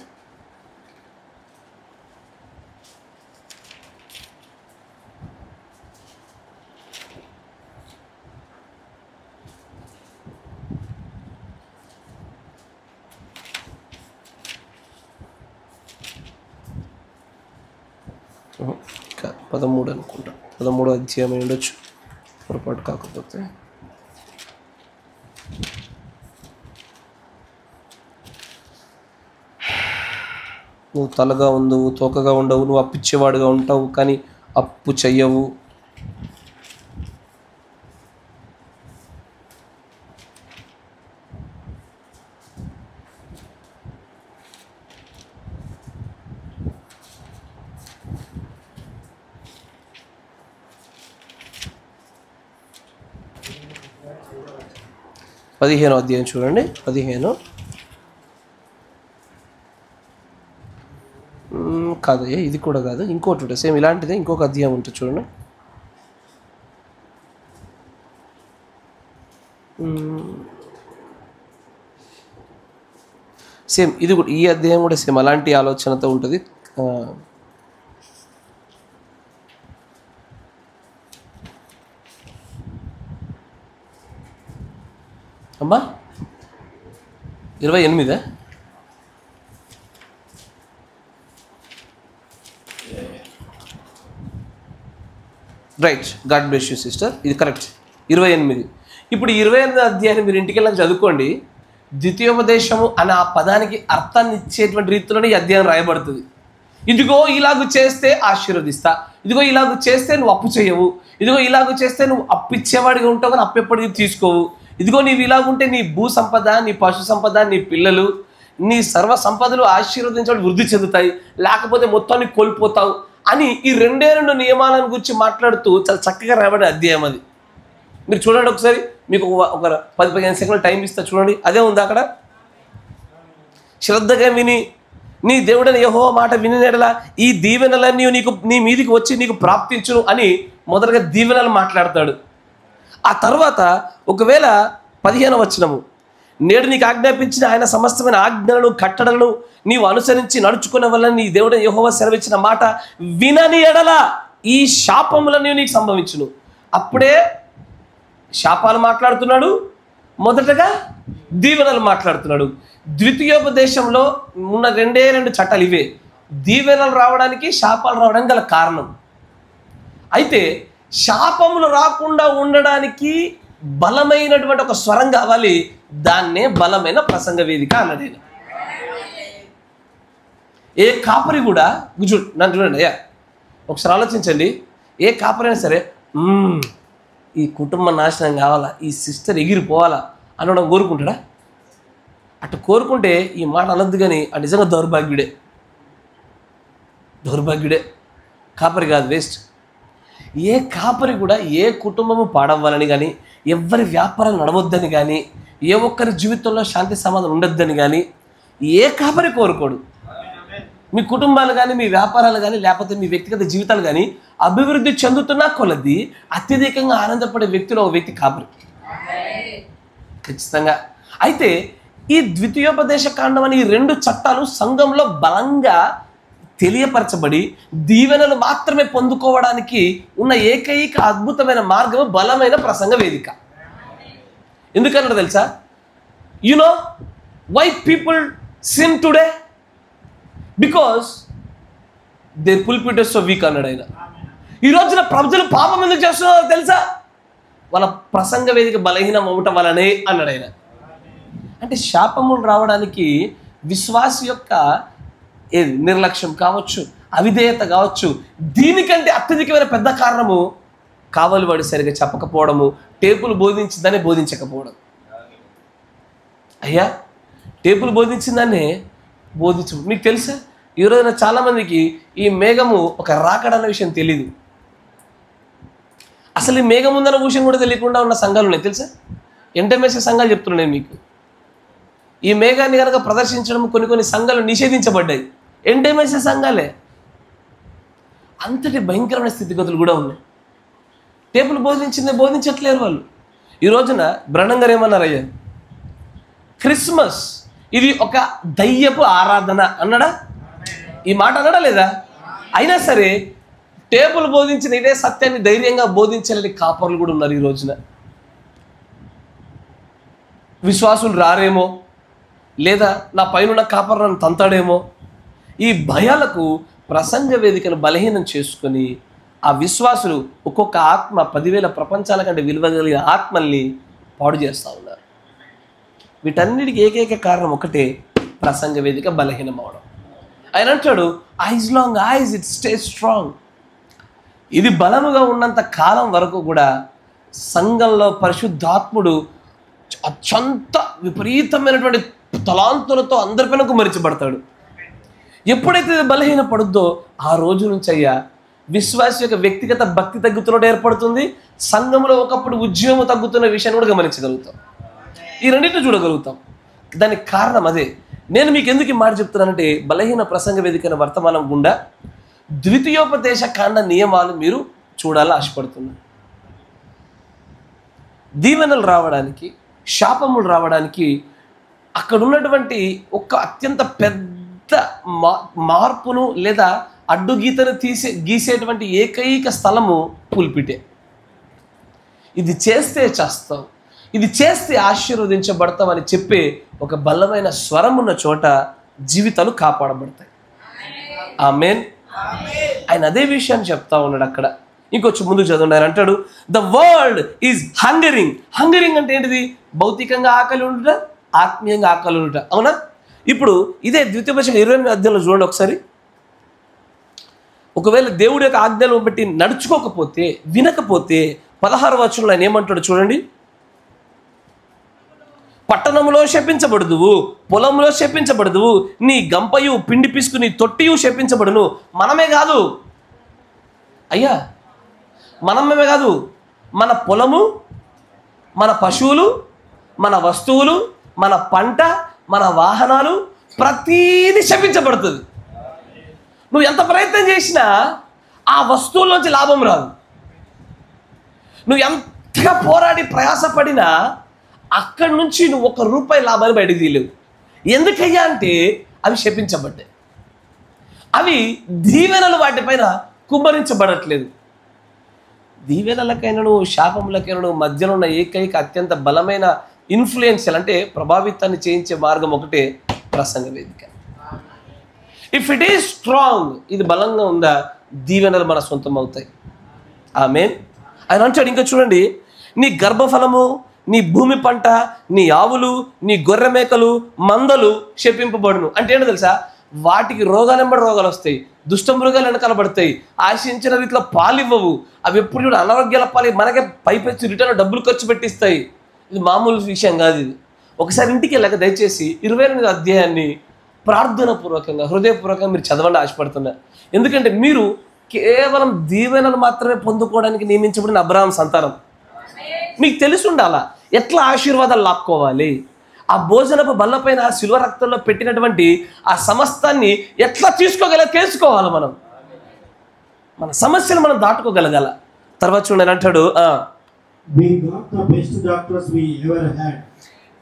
ఇంకా 13 అనుకుంటా, 13 అధ్యాయం ఉండొచ్చు పొరపాటు కాకపోతే. నువ్వు తలగా ఉండవు, తోకగా ఉండవు, నువ్వు అప్పిచ్చేవాడుగా ఉంటావు కానీ అప్పు చెయ్యవు. పదిహేనో అధ్యాయం చూడండి, 15 కాదు, ఇది కూడా కాదు, ఇంకోటి ఉంటుంది సేమ్ ఇలాంటిదే, ఇంకొక అధ్యాయం ఉంటుంది చూడండి. సేమ్ ఇది కూడా, ఈ అధ్యాయం కూడా సేమ్ అలాంటి ఆలోచనతో ఉంటుంది. అమ్మా 28 right. God bless you sister, ఇది కరెక్ట్. 28. ఇప్పుడు 28వ అధ్యాయాన్ని మీరు ఇంటికి వెళ్ళాక చదువుకోండి. ద్వితీయోపదేశము అనే ఆ పదానికి అర్థాన్ని ఇచ్చేటువంటి రీతిలోనే ఈ అధ్యాయం రాయబడుతుంది. ఇదిగో ఇలాగ చేస్తే ఆశీర్వదిస్తా, ఇదిగో ఇలాగ చేస్తే నువ్వు అప్పు చేయవు, ఇదిగో ఇలాగ చేస్తే నువ్వు అప్పిచ్చేవాడిగా ఉంటావు కానీ అప్పు ఎప్పటికీ తీసుకోవు, ఇదిగో నీవు ఇలాగుంటే నీ భూ సంపద, నీ పశు సంపద, నీ పిల్లలు, నీ సర్వ సంపదలు ఆశీర్వదించడం వృద్ధి చెందుతాయి, లేకపోతే మొత్తాన్ని కోల్పోతావు అని ఈ 2 నియమాలను గురించి మాట్లాడుతూ చాలా చక్కగా రాయబడే అధ్యాయం అది. మీరు చూడండి ఒకసారి, మీకు ఒక 10-15 సెకండ్లు టైం ఇస్తా, చూడండి. అదే ఉంది అక్కడ. శ్రద్ధగా విని నీ దేవుడని యెహోవా మాట వినినెడల ఈ దీవెనలన్నీ నీ మీదికి వచ్చి నీకు ప్రాప్తించును అని మొదటగా దీవెనలు మాట్లాడతాడు. ఆ తర్వాత ఒకవేళ 15వ వచనము, నేడు నీకు ఆజ్ఞాపించిన ఆయన సమస్తమైన ఆజ్ఞలను కట్టడలను నీవు అనుసరించి నడుచుకునే వల్ల నీ దేవుడు యెహోవా సెలవిచ్చిన మాట వినని ఎడల ఈ శాపములన్నీ నీకు సంభవించును. అప్పుడే శాపాలు మాట్లాడుతున్నాడు, మొదటగా దీవెనలు మాట్లాడుతున్నాడు. ద్వితీయోపదేశంలో ఉన్న 2 చట్టాలు ఇవే. దీవెనలు రావడానికి, శాపాలు రావడానికి గల కారణం. అయితే శాపములు రాకుండా ఉండడానికి బలమైనటువంటి ఒక స్వరం కావాలి. దాన్నే బలమైన ప్రసంగ వేదిక అన్నది. ఏ కాపరి కూడా నన్ను చూడండి అయ్యా, ఒకసారి ఆలోచించండి. ఏ కాపరి అయినా సరే ఈ కుటుంబ నాశనం కావాలా, ఈ సిస్టర్ ఎగిరిపోవాలా అనడం కోరుకుంటాడా? అటు కోరుకుంటే ఈ మాట అనొద్దు, కానీ ఆ నిజంగా దౌర్భాగ్యుడే. కాపరి కాదు, వేస్ట్. ఏ కాపరి కూడా ఏ కుటుంబము పాడవ్వాలని కానీ, ఎవరి వ్యాపారాలు నడవద్దని కానీ, ఏ ఒక్కరి జీవితంలో శాంతి సమాధానం ఉండొద్దని కానీ ఏ కాపరి కోరుకోడు. మీ కుటుంబాలు కానీ, మీ వ్యాపారాలు కానీ, లేకపోతే మీ వ్యక్తిగత జీవితాలు కానీ అభివృద్ధి చెందుతున్నా కొలది అత్యధికంగా ఆనందపడే వ్యక్తిలో ఒక వ్యక్తి కాపరి ఖచ్చితంగా. అయితే ఈ ద్వితీయోపదేశ కాండం అని ఈ 2 చట్టాలు సంఘంలో బలంగా తెలియపరచబడి దీవెనలు మాత్రమే పొందుకోవడానికి ఉన్న ఏకైక అద్భుతమైన మార్గం బలమైన ప్రసంగ వేదిక. ఎందుకన్నా తెలుసా? You know why people sin today? Because their pulpit is so weak అన్నాడు ఆయన. ఈ రోజున ప్రజలు పాపం ఎందుకు చేస్తున్నారో తెలుసా? వాళ్ళ ప్రసంగ వేదిక బలహీనం అవ్వటం వలనే అన్నాడు ఆయన. అంటే శాపములు రావడానికి విశ్వాస యొక్క నిర్లక్ష్యం కావచ్చు, అవిధేయత కావచ్చు. దీనికంటే అత్యధికమైన పెద్ద కారణము కావలి వాడు సరిగా చెప్పకపోవడము, టేపులు బోధించిందనే బోధించకపోవడం. అయ్యా, టేపులు బోధించిందనే బోధించు. మీకు తెలుసా, ఈ రోజున చాలామందికి ఈ మేఘము ఒక రాకడన్న విషయం తెలీదు. అసలు ఈ మేఘం ఉందన్న విషయం కూడా తెలియకుండా ఉన్న సంఘాలు ఉన్నాయి తెలుసా? ఎంటమేసే సంఘాలు చెప్తున్నాను మీకు. ఈ మేఘాన్ని కనుక ప్రదర్శించడం కొన్ని సంఘాలు నిషేధించబడ్డాయి. ఎంటమేసే సంఘాలే. అంతటి భయంకరమైన స్థితిగతులు కూడా ఉన్నాయి. టేపులు బోధించట్లేరు వాళ్ళు. ఈ రోజున బ్రహ్నం గారు ఏమన్నారయ్యా? క్రిస్మస్ ఇది ఒక దయ్యపు ఆరాధన అన్నాడా? ఈ మాట అన్నాడా లేదా? అయినా సరే టేపులు బోధించిన ఇదే సత్యాన్ని ధైర్యంగా బోధించాలని కాపర్లు కూడా ఉన్నారు ఈ రోజున. విశ్వాసులు రారేమో, లేదా నా పైన కాపర్ నన్ను తంతాడేమో, ఈ భయాలకు ప్రసంగ వేదికను బలహీనం చేసుకొని ఆ విశ్వాసులు ఒక్కొక్క ఆత్మ 10,000 ప్రపంచాల కంటే విలువ కలిగిన ఆత్మల్ని పాడు చేస్తూ ఉన్నారు. వీటన్నిటికీ ఏకైక కారణం ఒకటే, ప్రసంగ వేదిక బలహీనం అవడం. ఆయన అంటాడు, as long as it stay strong. ఇది బలముగా ఉన్నంత కాలం వరకు కూడా సంఘంలో పరిశుద్ధాత్ముడు అత్యంత విపరీతమైనటువంటి తలాంతులతో అందరిపైన కుమరించబడతాడు. ఎప్పుడైతే ఇది బలహీన పడుద్దో ఆ రోజు నుంచి అయ్యా విశ్వాస యొక్క వ్యక్తిగత భక్తి తగ్గుతున్నట్టు ఏర్పడుతుంది. సంఘంలో ఒకప్పుడు ఉద్యమం తగ్గుతున్న విషయాన్ని కూడా గమనించగలుగుతాం. ఈ రెండింటిని చూడగలుగుతాం. దానికి కారణం అదే. నేను మీకు ఎందుకు ఈ మాట చెప్తున్నానంటే, బలహీన ప్రసంగ వేదికైన వర్తమానం గుండా ద్వితీయోపదేశ కాండ నియమాలు మీరు చూడాలని ఆశపడుతున్నాను. దీవెనలు రావడానికి, శాపములు రావడానికి అక్కడ ఉన్నటువంటి ఒక అత్యంత పెద్ద మార్పును లేదా అడ్డుగీతను గీసేటువంటి ఏకైక స్థలము పుల్పిటే. ఇది చేస్తే చేస్తావు, ఇది చేస్తే ఆశీర్వదించబడతామని చెప్పే ఒక బలమైన స్వరం ఉన్న చోట జీవితాలు కాపాడబడతాయి. ఆమేన్. ఆయన అదే విషయాన్ని చెప్తా ఉన్నాడు అక్కడ. ఇంకొంచెం ముందు చదవండి. ఆయన అంటాడు, ద వరల్డ్ ఈజ్ హంగరింగ్. హంగరింగ్ అంటే ఏంటిది? భౌతికంగా ఆకలి ఉండుట, ఆత్మీయంగా ఆకలి ఉండుట. అవునా? ఇప్పుడు ఇదే ద్వితీయోపదేశం 28వ అధ్యాయంలో చూడండి ఒకసారి. ఒకవేళ దేవుడి యొక్క ఆజ్ఞలను బట్టి నడుచుకోకపోతే, వినకపోతే 16వ వచనంలో ఆయన ఏమంటాడు చూడండి. పట్టణంలో శపించబడదువు, పొలంలో శపించబడదువు, నీ గంపయు పిండి పిసుకు నీ తొట్టియు శపించబడును. మనమే కాదు అయ్యా, మనమే కాదు, మన పొలము, మన పశువులు, మన వస్తువులు, మన పంట, మన వాహనాలు, ప్రతీది శపించబడుతుంది. నువ్వు ఎంత ప్రయత్నం చేసినా ఆ వస్తువుల్లోంచి లాభం రాదు. నువ్వు ఎంతగా పోరాడి ప్రయాసపడినా అక్కడి నుంచి నువ్వు ₹1 లాభాన్ని బయటకు తీయలేవు. ఎందుకయ్యా అంటే అవి శపించబడ్డాయి. అవి దీవెనలు వాటిపైన కుమ్మరించబడట్లేదు. దీవెనలకైనా నువ్వు శాపములకైనా నువ్వు మధ్యలో ఉన్న ఏకైక అత్యంత బలమైన ఇన్ఫ్లుయెన్షియల్ అంటే ప్రభావితాన్ని చేయించే మార్గం ఒకటే ప్రసంగ వేదిక. ఇఫ్ ఇట్ ఈస్ స్ట్రాంగ్, ఇది బలంగా ఉందా, దీవెనలు మన సొంతం అవుతాయి. ఆమేన్. ఆయన అంటాడు ఇంకా చూడండి, నీ గర్భఫలము, నీ భూమి పంట, నీ ఆవులు, నీ గొర్రె మేకలు, మందలు శపింపబడును. అంటే ఏంటో తెలుసా? వాటికి రోగాలు వెంబడి రోగాలు వస్తాయి, దుష్ట మృగాలు వెనకాల పడతాయి, ఆశించిన రీతిలో పాలు ఇవ్వవు, అవి ఎప్పుడు కూడా అనారోగ్యాల పాలు, మనకే పైపెచ్చి రిటర్న్ డబ్బులు ఖర్చు పెట్టిస్తాయి. ఇది మామూలు విషయం కాదు. ఇది ఒకసారి ఇంటికి వెళ్ళాక దయచేసి 28వ అధ్యాయాన్ని ప్రార్థనాపూర్వకంగా హృదయపూర్వకంగా మీరు చదవండి ఆశపడుతున్నా. ఎందుకంటే మీరు కేవలం దీవెనలు మాత్రమే పొందుకోవడానికి నియమించబడిన అబ్రహాం సంతానం. మీకు తెలిసి ఉండాలా ఎట్లా ఆశీర్వాదాలు లాక్కోవాలి, ఆ భోజనపు బల్లపైన శిలువ రక్తంలో పెట్టినటువంటి ఆ సమస్తాన్ని ఎట్లా తెలుసుకోవాలి. మన సమస్యలు మనం దాటుకోగలగాల. తర్వాత చూడండి అంటాడు,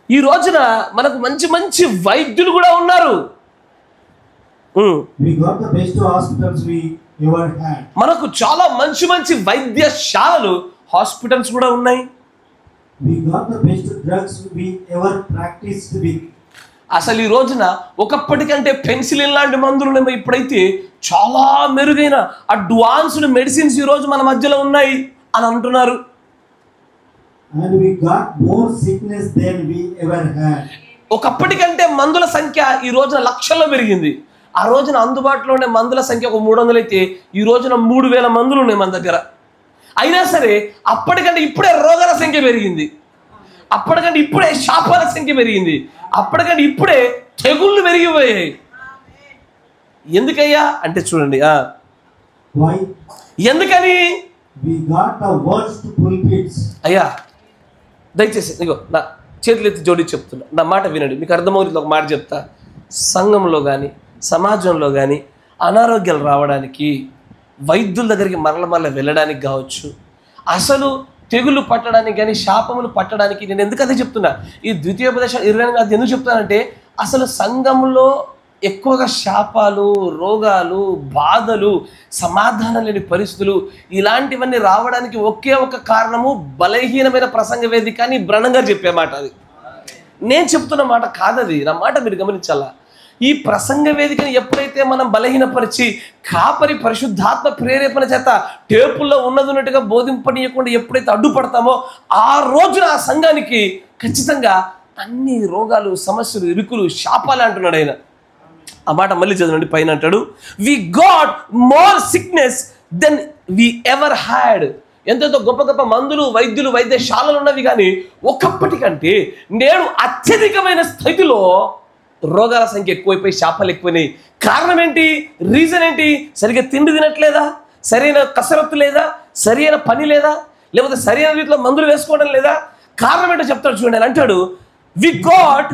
ఈ రోజున మనకు మంచి మంచి వైద్యులు కూడా ఉన్నారు. మనకు చాలా మంచి మంచి వైద్యశాలలు, హాస్పిటల్స్ కూడా ఉన్నాయి. అసలు ఈ రోజున ఒకప్పటికంటే పెన్సిలిన్ లాంటి మందులు ఇప్పుడైతే చాలా మెరుగైన అడ్వాన్స్డ్ మెడిసిన్స్ ఈ రోజు మన మధ్యలో ఉన్నాయి అని అంటున్నారు. ఒకప్పటికంటే మందుల సంఖ్య ఈ రోజున లక్షల్లో పెరిగింది. ఆ రోజున అందుబాటులో ఉండే మందుల సంఖ్య ఒక 300 అయితే ఈ రోజున 3000 మందులు ఉన్నాయి మన దగ్గర. అయినా సరే అప్పటికంటే ఇప్పుడే రోగాల సంఖ్య పెరిగింది, అప్పటికంటే ఇప్పుడే శాపాల సంఖ్య పెరిగింది, అప్పటికంటే ఇప్పుడే తెగుళ్ళు పెరిగిపోయాయి. ఎందుకయ్యా అంటే చూడండి, ఎందుకని అయ్యా దయచేసి ఇగో నా చేతులు ఎత్తి జోడి చెప్తున్నా, నా మాట వినండి, మీకు అర్థమవుతుంది. ఒక మాట చెప్తా, సంఘంలో కానీ సమాజంలో కానీ అనారోగ్యాలు రావడానికి, వైద్యుల దగ్గరికి మరల వెళ్ళడానికి కావచ్చు, అసలు తెగులు పట్టడానికి కానీ శాపములు పట్టడానికి నేను ఎందుకు అదే చెప్తున్నా. ఈ ద్వితీయోపదేశం 28 అది ఎందుకు చెప్తానంటే, అసలు సంఘంలో ఎక్కువగా శాపాలు, రోగాలు, బాధలు, సమాధానం లేని పరిస్థితులు ఇలాంటివన్నీ రావడానికి ఒకే ఒక కారణము బలహీనమైన ప్రసంగ వేదిక అని బ్రహ్మం గారు చెప్పే మాట. అది నేను చెప్తున్న మాట కాదది, నా మాట మీరు గమనించాలా. ఈ ప్రసంగ వేదికను ఎప్పుడైతే మనం బలహీనపరిచి కాపరి పరిశుద్ధాత్మ ప్రేరేపణ చేత టేపుల్లో ఉన్నట్టుగా బోధింపనీయకుండా ఎప్పుడైతే అడ్డుపడతామో ఆ రోజున ఆ సంఘానికి ఖచ్చితంగా అన్ని రోగాలు, సమస్యలు, ఇరుకులు, శాపాలు అంటున్నాడు ఆయన. ఆ మాట మళ్ళీ చదవండి. పైన అంటాడు, we got more sickness than we ever had. ఎంతో గొప్ప గొప్ప మందులు, వైద్యులు, వైద్యశాలలు ఉన్నవి, కానీ ఒకప్పటికంటే నేడు అత్యధికమైన స్థితిలో రోగాల సంఖ్య ఎక్కువైపోయి శాపాలు ఎక్కువైనాయి. కారణం ఏంటి? రీజన్ ఏంటి? సరిగ్గా తిండి తినట్లేదా, సరైన కసరత్తు లేదా, సరైన పని లేదా, లేకపోతే సరైన రీతిలో మందులు వేసుకోవడం లేదా? కారణం ఏంటో చెప్తాడు చూడండి. అని అంటాడు, వి గాట్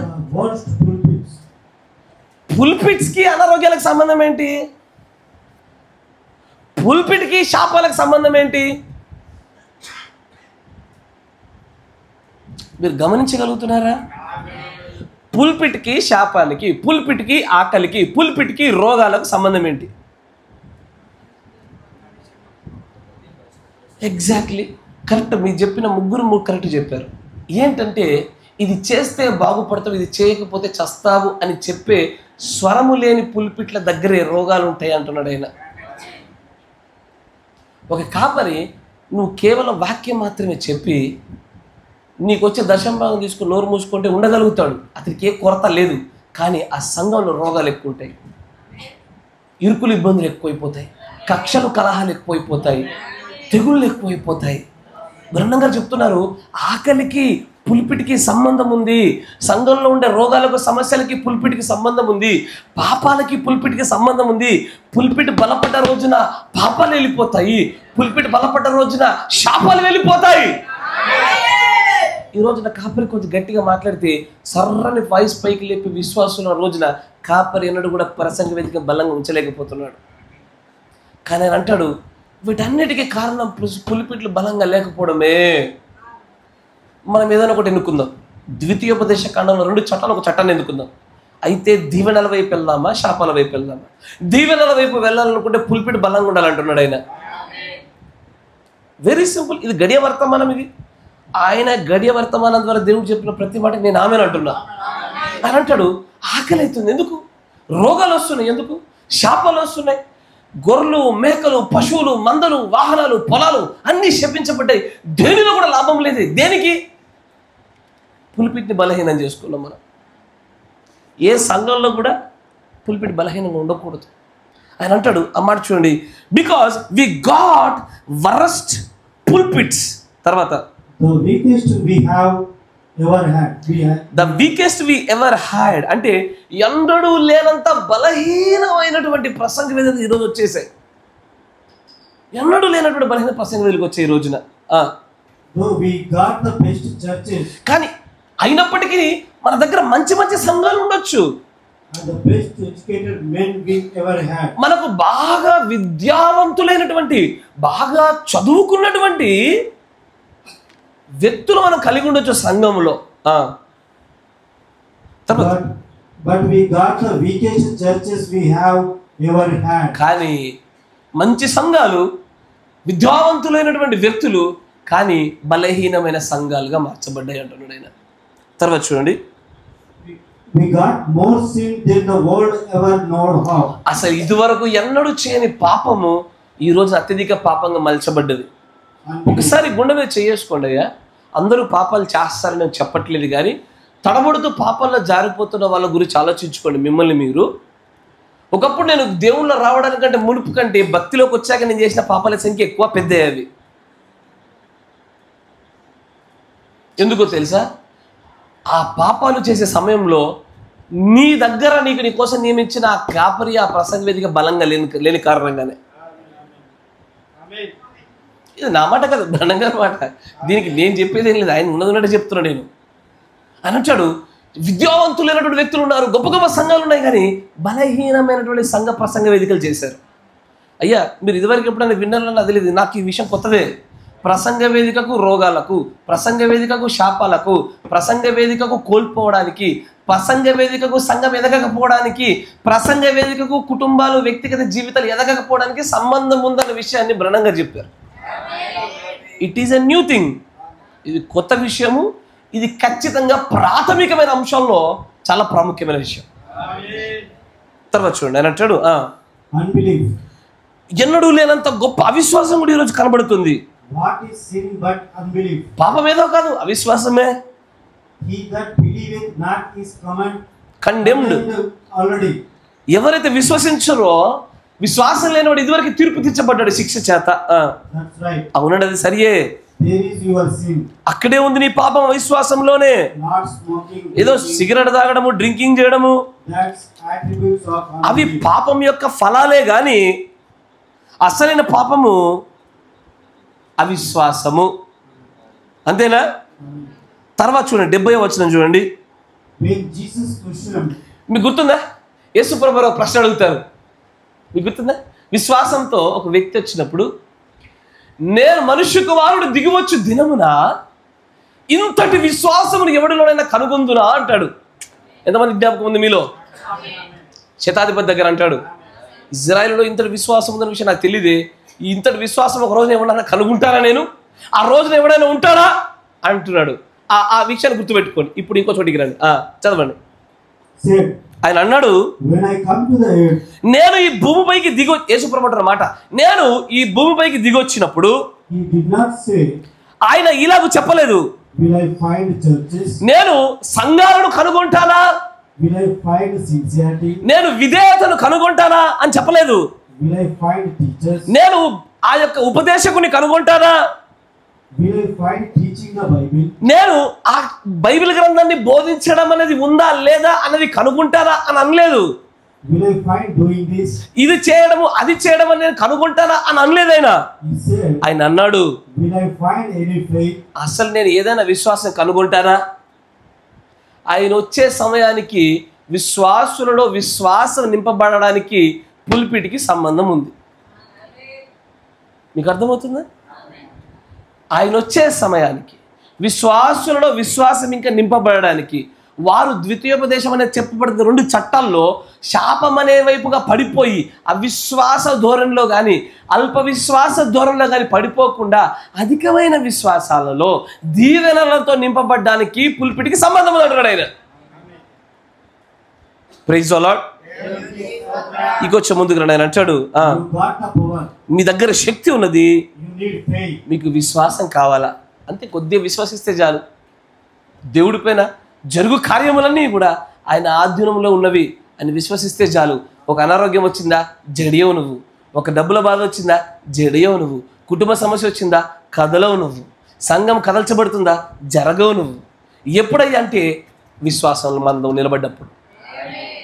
పుల్పిట్స్కి అనారోగ్యాలకు సంబంధం ఏంటి? పుల్పిట్కి శాపాలకు సంబంధం ఏంటి? మీరు గమనించగలుగుతున్నారా? పుల్పిట్కి శాపానికి, పుల్పిట్కి ఆకలికి, పుల్పిట్కి రోగాలకు సంబంధం ఏంటి? Exactly correct. మీరు చెప్పిన ముగ్గురు కరెక్ట్ చెప్పారు. ఏంటంటే ఇది చేస్తే బాగుపడతావు, ఇది చేయకపోతే చస్తావు అని చెప్పే స్వరము లేని పుల్పిట్ల దగ్గరే రోగాలు ఉంటాయి అంటున్నాడు ఆయన. ఒక కాపరి నువ్వు కేవలం వాక్యం మాత్రమే చెప్పి నీకు వచ్చే దశంభాగం తీసుకుని నోరు మూసుకుంటే ఉండగలుగుతాడు, అతనికి ఏ కొరత లేదు. కానీ ఆ సంఘంలో రోగాలు ఎక్కువ ఉంటాయి, ఇరుకులు ఇబ్బందులు ఎక్కువైపోతాయి, కక్షలు కలహాలు ఎక్కువైపోతాయి, తెగుళ్ళు ఎక్కువైపోతాయి. బ్రహ్మం గారు చెప్తున్నారు, ఆకలికి పులిపిటికి సంబంధం ఉంది, సంఘంలో ఉండే రోగాలకు సమస్యలకి పులిపిటికి సంబంధం ఉంది, పాపాలకి పులిపిటికి సంబంధం ఉంది. పులిపిటి బలపడ్డ రోజున పాపాలు వెళ్ళిపోతాయి, పులిపిటి బలపడ్డ రోజున శాపాలు వెళ్ళిపోతాయి. ఈ రోజున కాపరి కొంచెం గట్టిగా మాట్లాడితే సర్రని వాయిస్ పైకి లేపి విశ్వాసుల రోజున కాపరి ఎన్నడూ కూడా ప్రసంగ వేదిక బలంగా ఉంచలేకపోతున్నాడు. కానీ ఆయన అంటాడు, వీటన్నిటికీ కారణం పులిపిట్లు బలంగా లేకపోవడమే. మనం ఏదైనా ఒకటి ఎన్నుకుందాం, ద్వితీయోపదేశ కాండంలో 2 చట్టాలు, ఒక చట్టాన్ని ఎన్నుకుందాం. అయితే దీవెనల వైపు వెళ్దామా, శాపాల వైపు వెళ్దామా? దీవెనల వైపు వెళ్ళాలనుకుంటే పులిపిటి బలంగా ఉండాలంటున్నాడు ఆయన. Very simple. ఇది గడియ వర్తమానం. ఇది ఆయన గడియ వర్తమానం ద్వారా దేవుడు చెప్పిన ప్రతి మాట నేను ఆమెను అంటున్నా. ఆయన అంటాడు, ఆకలి అవుతుంది ఎందుకు, రోగాలు వస్తున్నాయి ఎందుకు, శాపాలు వస్తున్నాయి, గొర్రెలు మేకలు పశువులు మందలు వాహనాలు పొలాలు అన్నీ శపించబడ్డాయి, దేనిలో కూడా లాభం లేదు. దేనికి? పులిపిటిని బలహీనం చేసుకున్నాం మనం. ఏ సంఘంలో కూడా పులిపిటి బలహీనంగా ఉండకూడదు. ఆయన అంటాడు, ఆ మాట చూడండి, because we got worst pulpits. తర్వాత the weakest we have ever had. The weakest we ever had అంటే ఎన్నడూ లేనంత బలహీనమైనటువంటి ప్రసంగ వేదికలు ఈరోజు వచ్చేసాయి. ఎన్నడూ లేనటువంటి బలహీన ప్రసంగ వేదికలు వచ్చాయి ఈ రోజున. Though we got the best churches కానీ అయినప్పటికీ మన దగ్గర మంచి మంచి సంఘాలు ఉండొచ్చు, and the best educated men we ever had. మనకు బాగా విద్యావంతులైనటువంటి బాగా చదువుకున్నటువంటి వ్యక్తులు మనం కలిగి ఉండొచ్చు సంఘంలో. But we got the weakest churches we have ever had. కానీ మంచి సంఘాలు, విద్యావంతులైనటువంటి వ్యక్తులు కానీ బలహీనమైన సంఘాలుగా మార్చబడ్డాయి అంటున్నాడు ఆయన. తర్వాత చూడండి, We got more sin than the world ever known how. అసలు ఇదివరకు ఎన్నడూ చేయని పాపము ఈ రోజు అత్యధిక పాపంగా మలచబడ్డది. ఒకసారి గుండె మీద చేసుకోండి అయ్యా. అందరూ పాపాలు చేస్తారని నేను చెప్పట్లేదు, కానీ తడబడుతూ పాపాల్లో జారిపోతున్న వాళ్ళ గురించి ఆలోచించుకోండి మిమ్మల్ని మీరు. ఒకప్పుడు నేను దేవుళ్ళ రావడానికంటే మునుపు కంటే భక్తిలోకి వచ్చాక నేను చేసిన పాపాల సంఖ్య ఎక్కువ పెద్దయ్యేవి. ఎందుకో తెలుసా? ఆ పాపాలు చేసే సమయంలో నీ దగ్గర నీ కోసం నియమించిన ఆ కాపరి ఆ ప్రసంగ వేదిక బలంగా లేని కారణంగానే. ఇది నా మాట కాదు, బ్రహ్మం గారి మాట. దీనికి నేను చెప్పేది ఏం లేదు, ఆయన ఉన్నట్టు చెప్తున్నా నేను. అని అంటాడు, విద్యావంతులైనటువంటి వ్యక్తులు ఉన్నారు, గొప్ప గొప్ప సంఘాలు ఉన్నాయి, కానీ బలహీనమైనటువంటి సంఘ ప్రసంగ వేదికలు చేశారు. అయ్యా మీరు ఇదివరకు ఎప్పుడైనా విన్నారని అది లేదు, నాకు ఈ విషయం కొత్తదే. ప్రసంగ వేదికకు రోగాలకు, ప్రసంగ వేదికకు శాపాలకు, ప్రసంగ వేదికకు కోల్పోవడానికి, ప్రసంగ వేదికకు సంఘం ఎదగకపోవడానికి, ప్రసంగ వేదికకు కుటుంబాలు వ్యక్తిగత జీవితాలు ఎదగకపోవడానికి సంబంధం ఉందన్న విషయాన్ని బ్రహ్మం గారు చెప్పారు. It is a new thing. ఇది కొత్త విషయము. ఇది ఖచ్చితంగా ప్రాథమికమైన అంశంలో చాలా ప్రాముఖ్యమైన విషయం. తర్వాత చూడండి, ఆయన అంటాడు, ఎన్నడూ లేనంత గొప్ప అవిశ్వాసం కూడా ఈరోజు కనబడుతుంది. What is sin but unbelief? పాపం ఏదో కాదు, అవిశ్వాసమే. He that believeth not is condemned already. ఎవరైతే విశ్వసించరో, విశ్వాసం లేనివాడు ఇదివరకు తీర్పు తీర్చబడ్డాడు శిక్ష చేత. That's right. అవునండి, అది సరియే. There is your sin. అక్కడే ఉంది నీ పాపం, అవిశ్వాసంలోనే. Not smoking. ఏదో సిగరెట్ తాగడము, డ్రింకింగ్ చేయడము, That's attributes of unbelief. అవి పాపం యొక్క ఫలాలే, గాని అసలైన పాపము అవిశ్వాసము. అంతేనా? తర్వాత చూడండి, 70వ వచనం చూడండి. When Jesus questioned, మీకు గుర్తుందా? యేసు ప్రభువు ఒక ప్రశ్న అడుగుతారు, మీకు గుర్తుందా? విశ్వాసంతో ఒక వ్యక్తి వచ్చినప్పుడు, నేను మనుష్య కుమారుడు దిగివచ్చు దినమున ఇంతటి విశ్వాసమును ఎవడిలోనైనా కనుగొందునా అంటాడు. ఎంతమంది జ్ఞాపకం ఉంది మీలో? శతాధిపతి దగ్గర అంటాడు, ఇజ్రాయేలులో ఇంతటి విశ్వాసం ఉందన్న విషయం నాకు తెలియదే, ఇంతటి విశ్వాసం ఒక రోజున ఎవడైనా కనుగొంటానా, నేను ఆ రోజున ఎవడైనా ఉంటాడా అంటున్నాడు. ఆ విషయాన్ని గుర్తుపెట్టుకోండి. ఇప్పుడు ఇంకో చోటికి రండి, చదవండి. said, ఆయన అన్నాడు, when I come to the earth, నేను ఈ భూమిపైకి యేసుప్రభువు అన్నమాట, నేను ఈ భూమిపైకి దిగొచ్చినప్పుడు he did not say, ఆయన ఇలాగ చెప్పలేదు, will I find churches, నేను సంఘాలను కనుగొంటానా, will I find sincerity, నేను విధేయతను కనుగొంటానా అని చెప్పలేదు. will I find teachers, నేను ఆ యొక్క ఉపదేశకుని కనుగొంటానా, will I find teaching the Bible, నేను ఆ బైబిల్ గ్రంథాన్ని బోధించడం అనేది ఉందా లేదా అన్నది కనుగొంటారా అని అనలేదు. will I find doing this, ఇది చేయడము అది చేయడం అని నేను కనుగొంటారా అని అనలేదు. he said, ఆయన అన్నాడు, will I find any faith, అసలు నేను ఏదైనా విశ్వాసం కనుగొంటానా. ఆయన వచ్చే సమయానికి విశ్వాసులలో విశ్వాసం నింపబడడానికి పుల్పిటికి సంబంధం ఉంది. మీకు అర్థమవుతుందా? ఆయన వచ్చే సమయానికి విశ్వాసులలో విశ్వాసం ఇంకా నింపబడడానికి వారు ద్వితీయోపదేశం అనేది చెప్పబడిన 2 చట్టాల్లో శాపం అనే వైపుగా పడిపోయి అవిశ్వాస ధోరణిలో కానీ అల్ప విశ్వాస ధోరణిలో కానీ పడిపోకుండా అధికమైన విశ్వాసాలలో దీవెనలతో నింపబడడానికి పుల్పిటికి సంబంధం అంటాడు ఆయన. Praise the lord. ఇంకొచ్చే ముందుకు రండి. ఆయన అంటాడు, you got the power, మీ దగ్గర శక్తి ఉన్నది, you need faith, మీకు విశ్వాసం కావాలా. అంతే, కొద్దిగా విశ్వసిస్తే చాలు. దేవుడి పైన జరుగు కార్యములన్నీ కూడా ఆయన ఆధీనంలో ఉన్నవి అని విశ్వసిస్తే చాలు. ఒక అనారోగ్యం వచ్చిందా, జడియవు నువ్వు. ఒక డబ్బుల బాధ వచ్చిందా, జడియవు నువ్వు. కుటుంబ సమస్య వచ్చిందా, కదలవు నువ్వు. సంఘం కదల్చబడుతుందా, జరగవు నువ్వు. ఎప్పుడయ్యా అంటే విశ్వాసంలో మనం నిలబడ్డప్పుడు.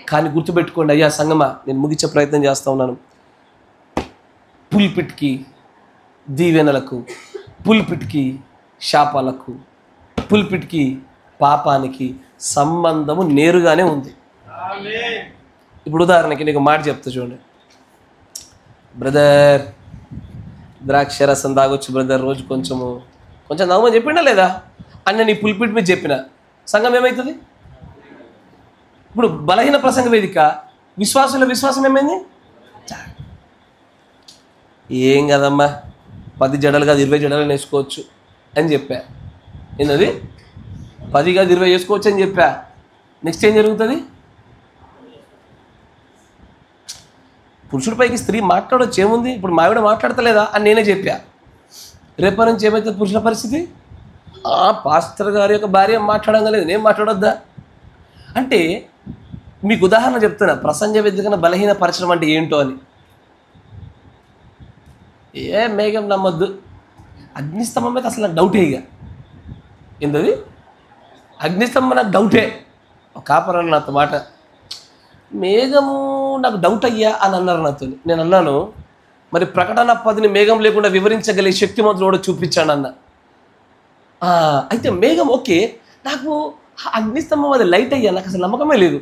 కానీ గుర్తుపెట్టుకోండి అయ్యా సంగమా, నేను ముగించే ప్రయత్నం చేస్తూ ఉన్నాను. పుల్పిట్కి దీవెనలకు, పుల్పిట్కి శాపాలకు, పుల్పిట్కి పాపానికి సంబంధము నేరుగానే ఉంది. ఇప్పుడు ఉదాహరణకి నీకు మాట చెప్తా చూడండి. బ్రదర్ ద్రాక్ష రసం తాగొచ్చు బ్రదర్, రోజు కొంచెం తాగమని చెప్పిండా లేదా అని నేను ఈ పుల్పిట్ మీద చెప్పిన సంఘం ఏమవుతుంది? ఇప్పుడు బలహీన ప్రసంగ వేదిక విశ్వాసంలో విశ్వాసం ఏమైంది? ఏం కదమ్మా, 10 జడలు కాదు 20 జడలు వేసుకోవచ్చు అని చెప్పా. ఏంటది? 10 కాదు 20 వేసుకోవచ్చు అని చెప్పా. నెక్స్ట్ ఏం జరుగుతుంది? పురుషుడిపైకి స్త్రీ మాట్లాడవచ్చు, ఏముంది, ఇప్పుడు మావిడ మాట్లాడతలేదా అని నేనే చెప్పా. రేపటి నుంచి ఏమవుతుంది పురుషుల పరిస్థితి? పాస్టర్ గారి యొక్క భార్య మాట్లాడగలేదు, నేను మాట్లాడొద్దా? అంటే మీకు ఉదాహరణ చెప్తున్నా, ప్రసంగ వేదికన బలహీన పరచడం అంటే ఏంటో అని. ఏ మేఘం నమ్మొద్దు, అగ్నిస్తంభం మీద అసలు నాకు డౌటే. ఇక ఏంటది అగ్నిస్తంభం నాకు డౌటే. కాపరాలు నాతో మాట, మేఘము నాకు డౌట్ అయ్యా అని అన్నారు నాతో. నేను అన్నాను, మరి ప్రకటన 10ని మేఘం లేకుండా వివరించగలిగే శక్తిమంతుడు కూడా చూపించాను అన్న. అయితే మేఘం ఓకే, నాకు అగ్నిస్తంభం అది లైట్ అయ్యా, నాకు అసలు నమ్మకమే లేదు.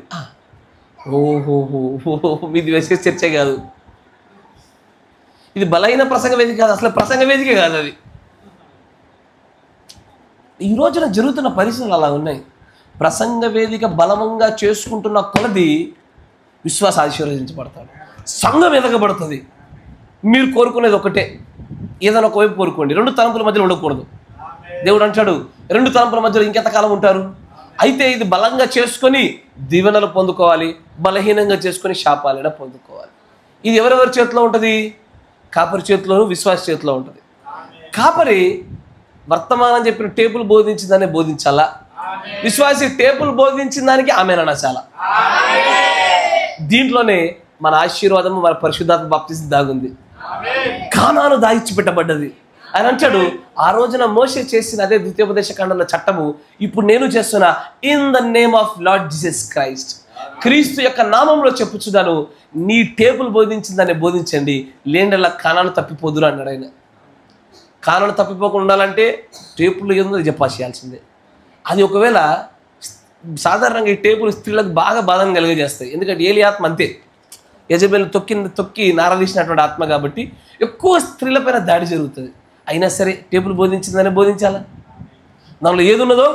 ఓహోహో, మీది వేసే చర్చే కాదు, ఇది బలహీన ప్రసంగ వేదిక కాదు, అసలు ప్రసంగ వేదికే కాదు అది. ఈ రోజున జరుగుతున్న పరిస్థితులు అలా ఉన్నాయి. ప్రసంగ వేదిక బలవంగా చేసుకుంటున్న కొలది విశ్వాస ఆశీర్వదించబడతాడు, సంఘం ఎదగబడుతుంది. మీరు కోరుకునేది ఒకటే, ఏదైనా ఒకవైపు కోరుకోండి, 2 తలంపుల మధ్యలో ఉండకూడదు. దేవుడు అంటాడు 2 తలంపుల మధ్యలో ఇంకెంతకాలం ఉంటారు? అయితే ఇది బలంగా చేసుకొని దీవెనలు పొందుకోవాలి, బలహీనంగా చేసుకొని శాపాలైనా పొందుకోవాలి. ఇది ఎవరెవరి చేతిలో ఉంటుంది? కాపరి చేతిలోను విశ్వాస చేతిలో ఉంటుంది. కాపరి వర్తమానం చెప్పిన టేపులు బోధించిన దాన్ని బోధించాలా, విశ్వాసి టేపులు బోధించిన దానికి ఆమెనన్నా చాలా. దీంట్లోనే మన ఆశీర్వాదము, మన పరిశుద్ధాత్మ బాప్తిసం దాగుంది. కానాను దాయిచ్చి పెట్టబడ్డది. ఆయన అంటాడు, ఆ రోజున మోషే చేసిన అదే ద్వితీయోపదేశ కాండంలో చట్టము ఇప్పుడు నేను చేస్తున్నా, in the name of lord Jesus Christ, క్రీస్తు యొక్క నామంలో చెప్పుచున్నాను, నీ టేపులు బోధించిన దాన్ని బోధించండి, లేనిలా కానాను తప్పిపోదురు అన్నాడు ఆయన. కానాను తప్పిపోకుండా ఉండాలంటే టేపులు ఏదో చెప్పాల్సిందే. అది ఒకవేళ సాధారణంగా ఈ టేపులు స్త్రీలకు బాగా బాధను కలిగజేస్తాయి. ఎందుకంటే ఏలి ఆత్మ అంతే, యజబేలు తొక్కి నారదీసినటువంటి ఆత్మ కాబట్టి ఎక్కువ స్త్రీలపైన దాడి జరుగుతుంది. అయినా సరే టేపులు బోధించిందని బోధించాలా, దానిలో ఏది ఉన్నదో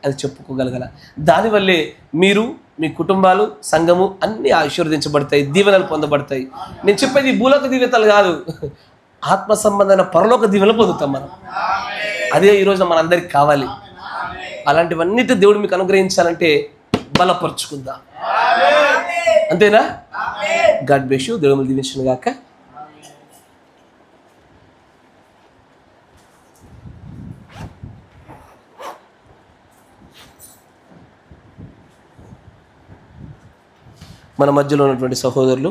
అది చెప్పుకోగలగాల. దానివల్లే మీరు, మీ కుటుంబాలు, సంఘము అన్నీ ఆశీర్వదించబడతాయి, దీవెనలు పొందబడతాయి. నేను చెప్పేది భూలోక దీవెనలు కాదు, ఆత్మ సంబంధమైన పరలోక దీవెనలు పొందుతాం మనం. అదే ఈరోజు మనందరికి కావాలి. అలాంటివన్నిటి దేవుడు మీకు అనుగ్రహించాలంటే బలపరుచుకుందాం. అంతేనా? God bless you. దేవుడు దీవించును గాక. మన మధ్యలో ఉన్నటువంటి సహోదరులు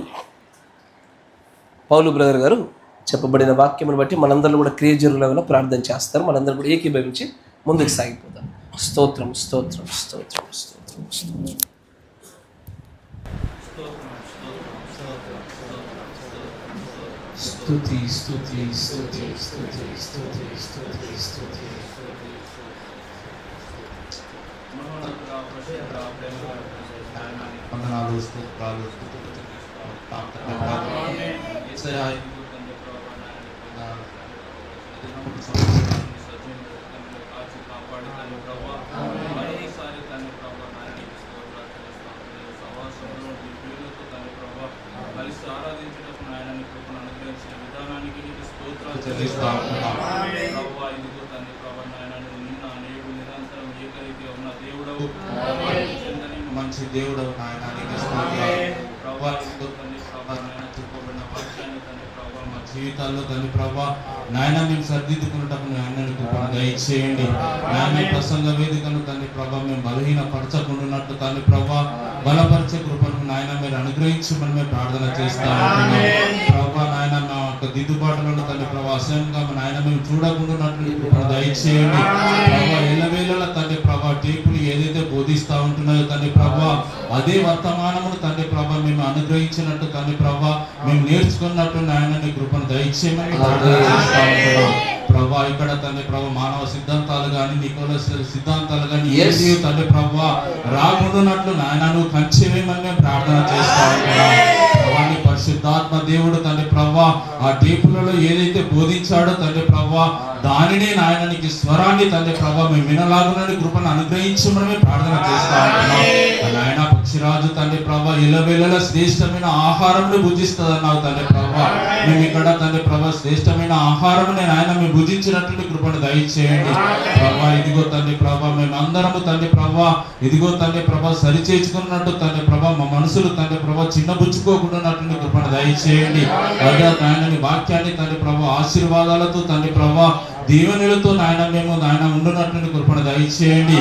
పౌలు బ్రదర్ గారు చెప్పబడిన వాక్యమును బట్టి మనందరూ కూడా క్రియజరులుగా ప్రార్థన చేస్తారు. మనందరూ కూడా ఏకీభవించి ముందుకు సాగిపోదాం. స్తోత్రం స్తోత్రం స్తోత్రం స్తోత్రం స్తోత్రం. స్తుతి స్తుతి స్తుతి స్తుతి స్తుతి స్తుతి స్తుతి. వందనాలు, స్తోత్రాలు, ఆరాధించడానికి నాయనాన్ని కృపను అనుగ్రహించిన విధానానికి నీకు స్తోత్రాలు చెల్లిస్తా ఉంటున్నాం. ప్రభువా, ఇదిగో తండ్రి ప్రభా నాయనాన్ని నిన్న నేడు నిరంతరం ఏకరీతిగా ఉన్న దేవుడవు, మంచి దేవుడవు నాయనానికి స్తోత్రాలు. ప్రభా, ఇదిగో తండ్రి ప్రభా నాయన చెప్పబడిన వాక్యాన్ని తండ్రి ప్రభా మా జీవితాల్లో తండ్రి ప్రభా నాయన మేము సర్దిద్దుకున్నటకు నాయనని కృపను దయచేయండి. నాయన ప్రసంగ వేదికను తండ్రి ప్రభా మేము బలహీన పరచకుండాన్నట్టు తండ్రి ప్రభా బలపరిచే కృపను నాయన మీరు అనుగ్రహించమని మేము ప్రార్థన చేస్తా ఉంటున్నాం. ప్రభా నాయన మా యొక్క దిద్దుబాటులను తండ్రి ప్రభా అసహ్యంగా నాయన మేము చూడకుండాన్నట్లు కృపను దయచేయండి. ప్రభా ఎల్లవేళల తండ్రి ప్రభా టేపులు ఏదైతే బోధిస్తా ఉంటున్నాయో తండ్రి ప్రభా అదే వర్తమానమును తండ్రి ప్రభా మేము అనుగ్రహించినట్టు తండ్రి ప్రభా మేము నేర్చుకున్నట్టు నాయన నీ కృపను దయచేయమని ప్రార్థన చేస్తా ఉంటున్నాం. ప్రభా ఇక్కడ తండ్రి ప్రభా మానవ సిద్ధాంతాలు కానీ నికోలస్ సిద్ధాంతాలు కానీ ఏది తండ్రి ప్రభా రాకుండాన్నట్లు నాయన నువ్వు కంచెవేమని మేము ప్రార్థన చేస్తా ఉంటున్నాం. ప్రభాని పరిశుద్ధాత్మ దేవుడు తండ్రి ప్రభా ఆ టేపులలో ఏదైతే బోధించాడో తండ్రి ప్రభా దానినే నాయనానికి స్వరాన్ని తండ్రి ప్రభా మేము వినలాగునని కృపను అనుగ్రహించమని మేము ప్రార్థన చేస్తా ఉంటున్నాం. నాయన పక్షిరాజు తండ్రి ప్రభా ఎల్లవేళల శ్రేష్టమైన ఆహారం భుజిస్తుంది అన్నావు తండ్రి ప్రభా. మేము ఇక్కడ తండ్రి ప్రభా శ్రేష్టమైన ఆహారం నాయన మేము భుజించినట్టు కృపను దయచేయండి. ప్రభా ఇదిగో తండ్రి ప్రభా మేము అందరము తండ్రి ప్రభా ఇదిగో తండ్రి ప్రభా సరిచేసుకున్నట్టు తండ్రి ప్రభా మా మనసులు తండ్రి ప్రభా చిన్నబుచ్చుకోకుండా కృపను దయచేయండి. అదే నాయన వాక్యాన్ని తండ్రి ప్రభా ఆశీర్వాదాలతో తండ్రి ప్రభా దీవెనలతో నాయన మేము నాయన ఉండునట్టు కృపను దయచేయండి.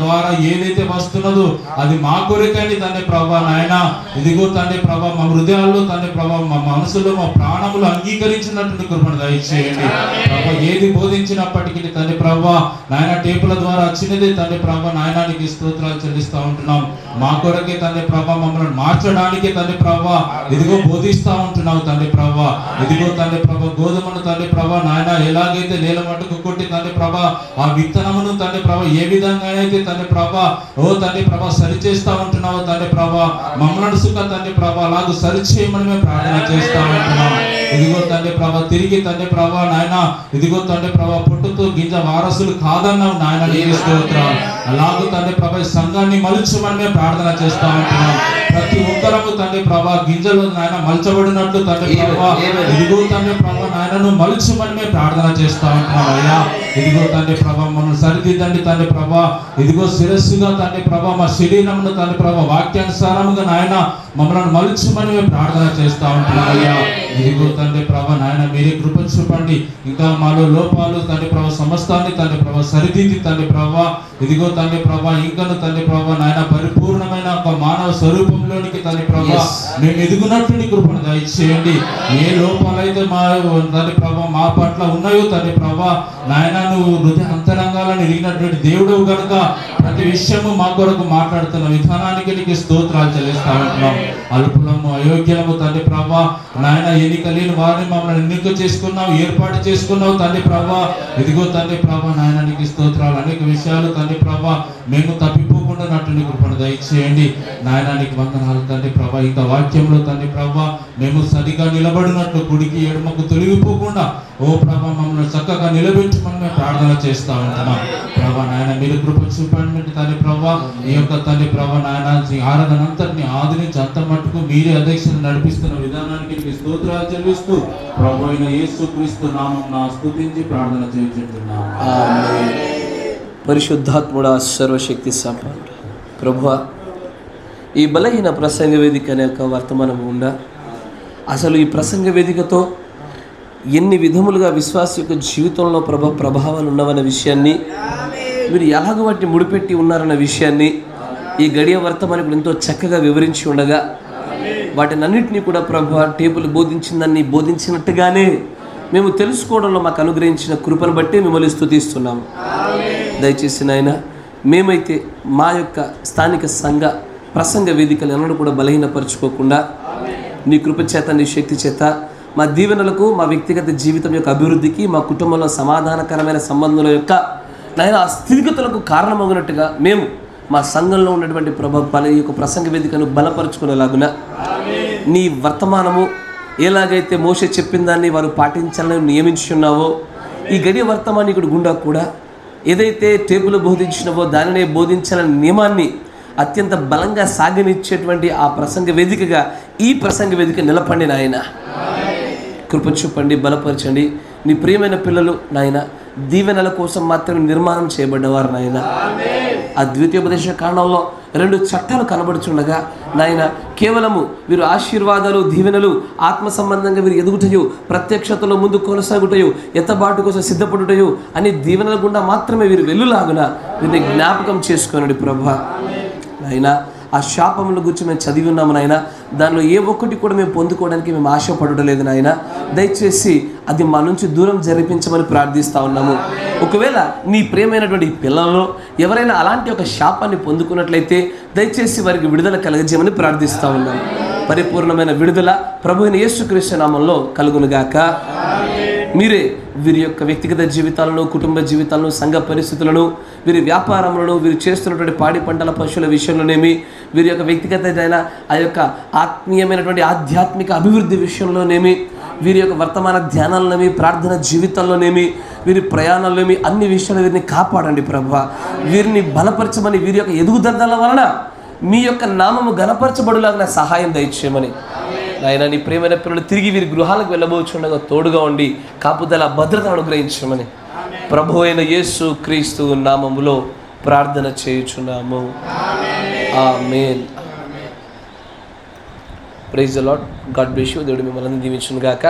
ద్వారా ఏదైతే వస్తున్నదో అది మా కొరకని తండ్రి ప్రభా నాయన ఇదిగో తండ్రి ప్రభా మా హృదయాల్లో తండ్రి ప్రభా మా మనసులో మా ప్రాణములు అంగీకరించినట్టు కృపను దయచేయండి. ప్రభా ఏది బోధించినప్పటికీ తండ్రి ప్రభా నాయన టేపుల ద్వారా వచ్చినది తండ్రి ప్రభా నాయనానికి స్తోత్రాలు చెల్లిస్తా ఉంటున్నాం. మా కొరకే తండ్రి ప్రభా మమ్మల్ని మార్చడానికి తండ్రి ప్రభా ఇదిగో బోధిస్తా ఉంటున్నావు తండ్రి ప్రభా. ఇదిగో తండ్రి ప్రభా గోధుమను తండ్రి ప్రభా నాయన ఎలాగైతే నేల మట్టుకు కొట్టి తండ్రి ప్రభా ఆ విత్తనమును తండ్రి ప్రభా ఏ విధంగా అయితే తండ్రి ప్రభా ఓ తండ్రి ప్రభా సరిచేస్తా ఉంటున్నావు తండ్రి ప్రభా మమ్మల్ని సుఖ తండ్రి ప్రభా అలాగూ సరిచేయమని మేము ప్రార్థన చేస్తా ఉంటున్నాం. ఇదిగో తండ్రి ప్రభా తిరిగి తండ్రి ప్రభా నాయన ఇదిగో తండ్రి ప్రభా పొట్టుతో గింజ వారసులు కాదన్నావు నాయన నీకు స్తోత్రాలు. అలాగూ తండ్రి ప్రభా సంఘాన్ని మలుచమని మేము ప్రార్థన చేస్తా ఉంటున్నాం. ప్రతి ఒక్కరము తండ్రి ప్రభా గింజలు నాయన మలచబడినట్లు తండ్రి ప్రభా ఇదిగో తండ్రి ప్రభా నాయనను మలుచమని మేము ప్రార్థన చేస్తా ఉంటున్నాం. అయ్యా ఇదిగో తండ్రి ప్రభా మమ్మల్ని సరిదిద్దండి తండ్రి ప్రభా. ఇదిగో శిరస్సుగా తండ్రి ప్రభా మా శరీరమును తండ్రి ప్రభా వాక్యానుసారముగా నాయన మమ్మల్ని మలుచమని మేము ప్రార్థన చేస్తా ఉంటున్నాం. అయ్యా ఇదిగో తండ్రి ప్రభా నాయన మీరే కృప చూపండి. ఇంకా మాలో లోపాలు తండ్రి ప్రభా సమస్తాన్ని తండ్రి ప్రభా సరిదిద్ది తండ్రి ప్రభా ఇదిగో తండ్రి ప్రభా ఇంకను తండ్రి ప్రభా నాయన పరిపూర్ణమైన ఒక మానవ స్వరూపంలోనికి తండ్రి ప్రభా మేము ఎదుగునట్టు నీ కృపను దయచేయండి. ఏ లోపాలైతే మా తండ్రి ప్రభా మా పట్ల ఉన్నాయో తండ్రి ప్రభా నాయన నువ్వు హృదయ అంతరంగాలను ఎరిగినటువంటి దేవుడు కనుక ప్రతి విషయము మా కొరకు మాట్లాడుతున్న విధానానికి నీకు స్తోత్రాలు చెల్లిస్తా ఉంటున్నాం. అల్పులము అయోగ్యము తండ్రి ప్రభా నాయన ఎన్నిక లేని వారిని మమ్మల్ని ఎన్నిక చేసుకున్నావు ఏర్పాటు చేసుకున్నావు తండ్రి ప్రభా. ఇదిగో తండ్రి ప్రభా నాయన నీకు స్తోత్రాలు. అనేక విషయాలు తండ్రి ప్రభా మేము తప్పిపోకుండా నట్టు నీ కృపను దయచేయండి నాయన నీకు వందనాలు తండ్రి ప్రభా. ఇంకా వాక్యంలో తండ్రి ప్రభా మేము సరిగా నిలబడినట్లు కుడికి ఎడమకు తొలగిపోకుండా ఓ ప్రభా మమ్మల్ని చక్కగా నిలబెట్టుమని మేము ప్రార్థన చేస్తా ఉంటున్నాం. ప్రభా నాయన మీరు కృప చూపండి తండ్రి ప్రభా. ఈ యొక్క తండ్రి ప్రభా నాయన ఆరాధన అంతటిని ఆది నుంచి అంత మట్టుకు మీరే అధ్యక్షులు నడిపిస్తున్న విధానానికి మీకు స్తోత్రాలు చెల్లిస్తూ ప్రభు అయిన యేసు క్రీస్తు నామమున స్తుతించి ప్రార్థన చేయుచున్నాము. ఆమేన్. పరిశుద్ధాత్ముడా, సర్వశక్తి సంపన్నుడా, ప్రభువా, ఈ బలహీన ప్రసంగ వేదిక అనే ఒక వర్తమానం ఉందా? అసలు ఈ ప్రసంగ వేదికతో ఎన్ని విధములుగా విశ్వాస యొక్క జీవితంలో ప్రభావాలు ఉన్నవన్న విషయాన్ని, మీరు ఎలాగ వాటిని ముడిపెట్టి ఉన్నారన్న విషయాన్ని ఈ గడియ వర్తమానికి ఎంతో చక్కగా వివరించి ఉండగా, వాటిని అన్నింటినీ కూడా ప్రభువా టేబుల్ బోధించిందాన్ని బోధించినట్టుగానే మేము తెలుసుకోవడంలో మాకు అనుగ్రహించిన కృపను బట్టి మిమ్మల్ని స్తుతిస్తున్నాము. దయచేసి నాయన, మేమైతే మా యొక్క స్థానిక సంఘ ప్రసంగ వేదికలు ఎన్నడూ కూడా బలహీనపరచుకోకుండా నీ కృప చేత, నీ శక్తి చేత మా దీవెనలకు, మా వ్యక్తిగత జీవితం యొక్క అభివృద్ధికి, మా కుటుంబంలో సమాధానకరమైన సంబంధాల యొక్క నాయన ఆ స్థితిగతులకు కారణమగినట్టుగా మేము మా సంఘంలో ఉన్నటువంటి ఈ యొక్క ప్రసంగ వేదికను బలపరుచుకునేలాగున నీ వర్తమానము ఎలాగైతే మోషే చెప్పిన దాన్ని వారు పాటించాలని నియమించున్నావో, ఈ గడియ వర్తమానికుడు గుండా కూడా ఏదైతే టేబుల్ బోధించినవో దానినే బోధించాలనే నియమాన్ని అత్యంత బలంగా సాగనిచ్చేటువంటి ఆ ప్రసంగ వేదికగా ఈ ప్రసంగ వేదిక నిలపండి నాయన. కృప చూపండి, బలపరచండి. నీ ప్రియమైన పిల్లలు నాయన దీవెనల కోసం మాత్రమే నిర్మాణం చేయబడ్డవారు నాయన. ఆ ద్వితీయోపదేశ కాండంలో 2 చట్టాలు కనబడుచుండగా నాయన, కేవలము వీరు ఆశీర్వాదాలు, దీవెనలు, ఆత్మ సంబంధంగా వీరు ఎదుగుటయు, ప్రత్యక్షతలో ముందు కొనసాగుటయు, ఎత్తబాటు కోసం సిద్ధపడుటయు అని దీవెనల గుండా మాత్రమే వీరు వెళ్ళులాగున వీరిని జ్ఞాపకం చేసుకోనండి ప్రభా. నాయన, ఆ శాపముల గురించి మేము చదివి ఉన్నాము నాయన. దానిలో ఏ ఒక్కటి కూడా మేము పొందుకోవడానికి మేము ఆశపడలేదు నాయన. దయచేసి అది మా నుంచి దూరం జరిపించమని ప్రార్థిస్తూ ఉన్నాము. ఒకవేళ నీ ప్రియమైనటువంటి పిల్లలలో ఎవరైనా అలాంటి ఒక శాపాన్ని పొందుకున్నట్లయితే దయచేసి వారికి విడుదల కలగజేయమని ప్రార్థిస్తూ ఉన్నాము. పరిపూర్ణమైన విడుదల ప్రభువైన యేసుక్రీస్తు నామములో కలుగునుగాక. మీరే వీరి యొక్క వ్యక్తిగత జీవితాలను, కుటుంబ జీవితాలను, సంఘ పరిస్థితులను, వీరి వ్యాపారములను, వీరు చేస్తున్నటువంటి పాడి పంటల పశువుల విషయంలోనేమి, వీరి యొక్క వ్యక్తిగతమైన ఆ యొక్క ఆత్మీయమైనటువంటి ఆధ్యాత్మిక అభివృద్ధి విషయంలోనేమి, వీరి యొక్క వర్తమాన ధ్యానాలనేమి, ప్రార్థన జీవితంలోనేమి, వీరి ప్రయాణాల్లోనేమి, అన్ని విషయాలు వీరిని కాపాడండి ప్రభువా. వీరిని బలపరచమని, వీరి యొక్క ఎదుగుదల వలన మీ యొక్క నామము ఘనపరచబడులాగా సహాయం దయచేయమని నాయన. నీ ప్రియమైన పిల్లలు తిరిగి వీరి గృహాలకు వెళ్ళబోచుండగా తోడుగా ఉండి కాపుదల, భద్రతను అనుగ్రహించమని ప్రభువైన యేసు క్రీస్తు నామములో ప్రార్థన చేయుచున్నాము. ఆమేన్. Praise the Lord. God bless you. దేవుడు మిమ్మల్ని దీవించును గాక.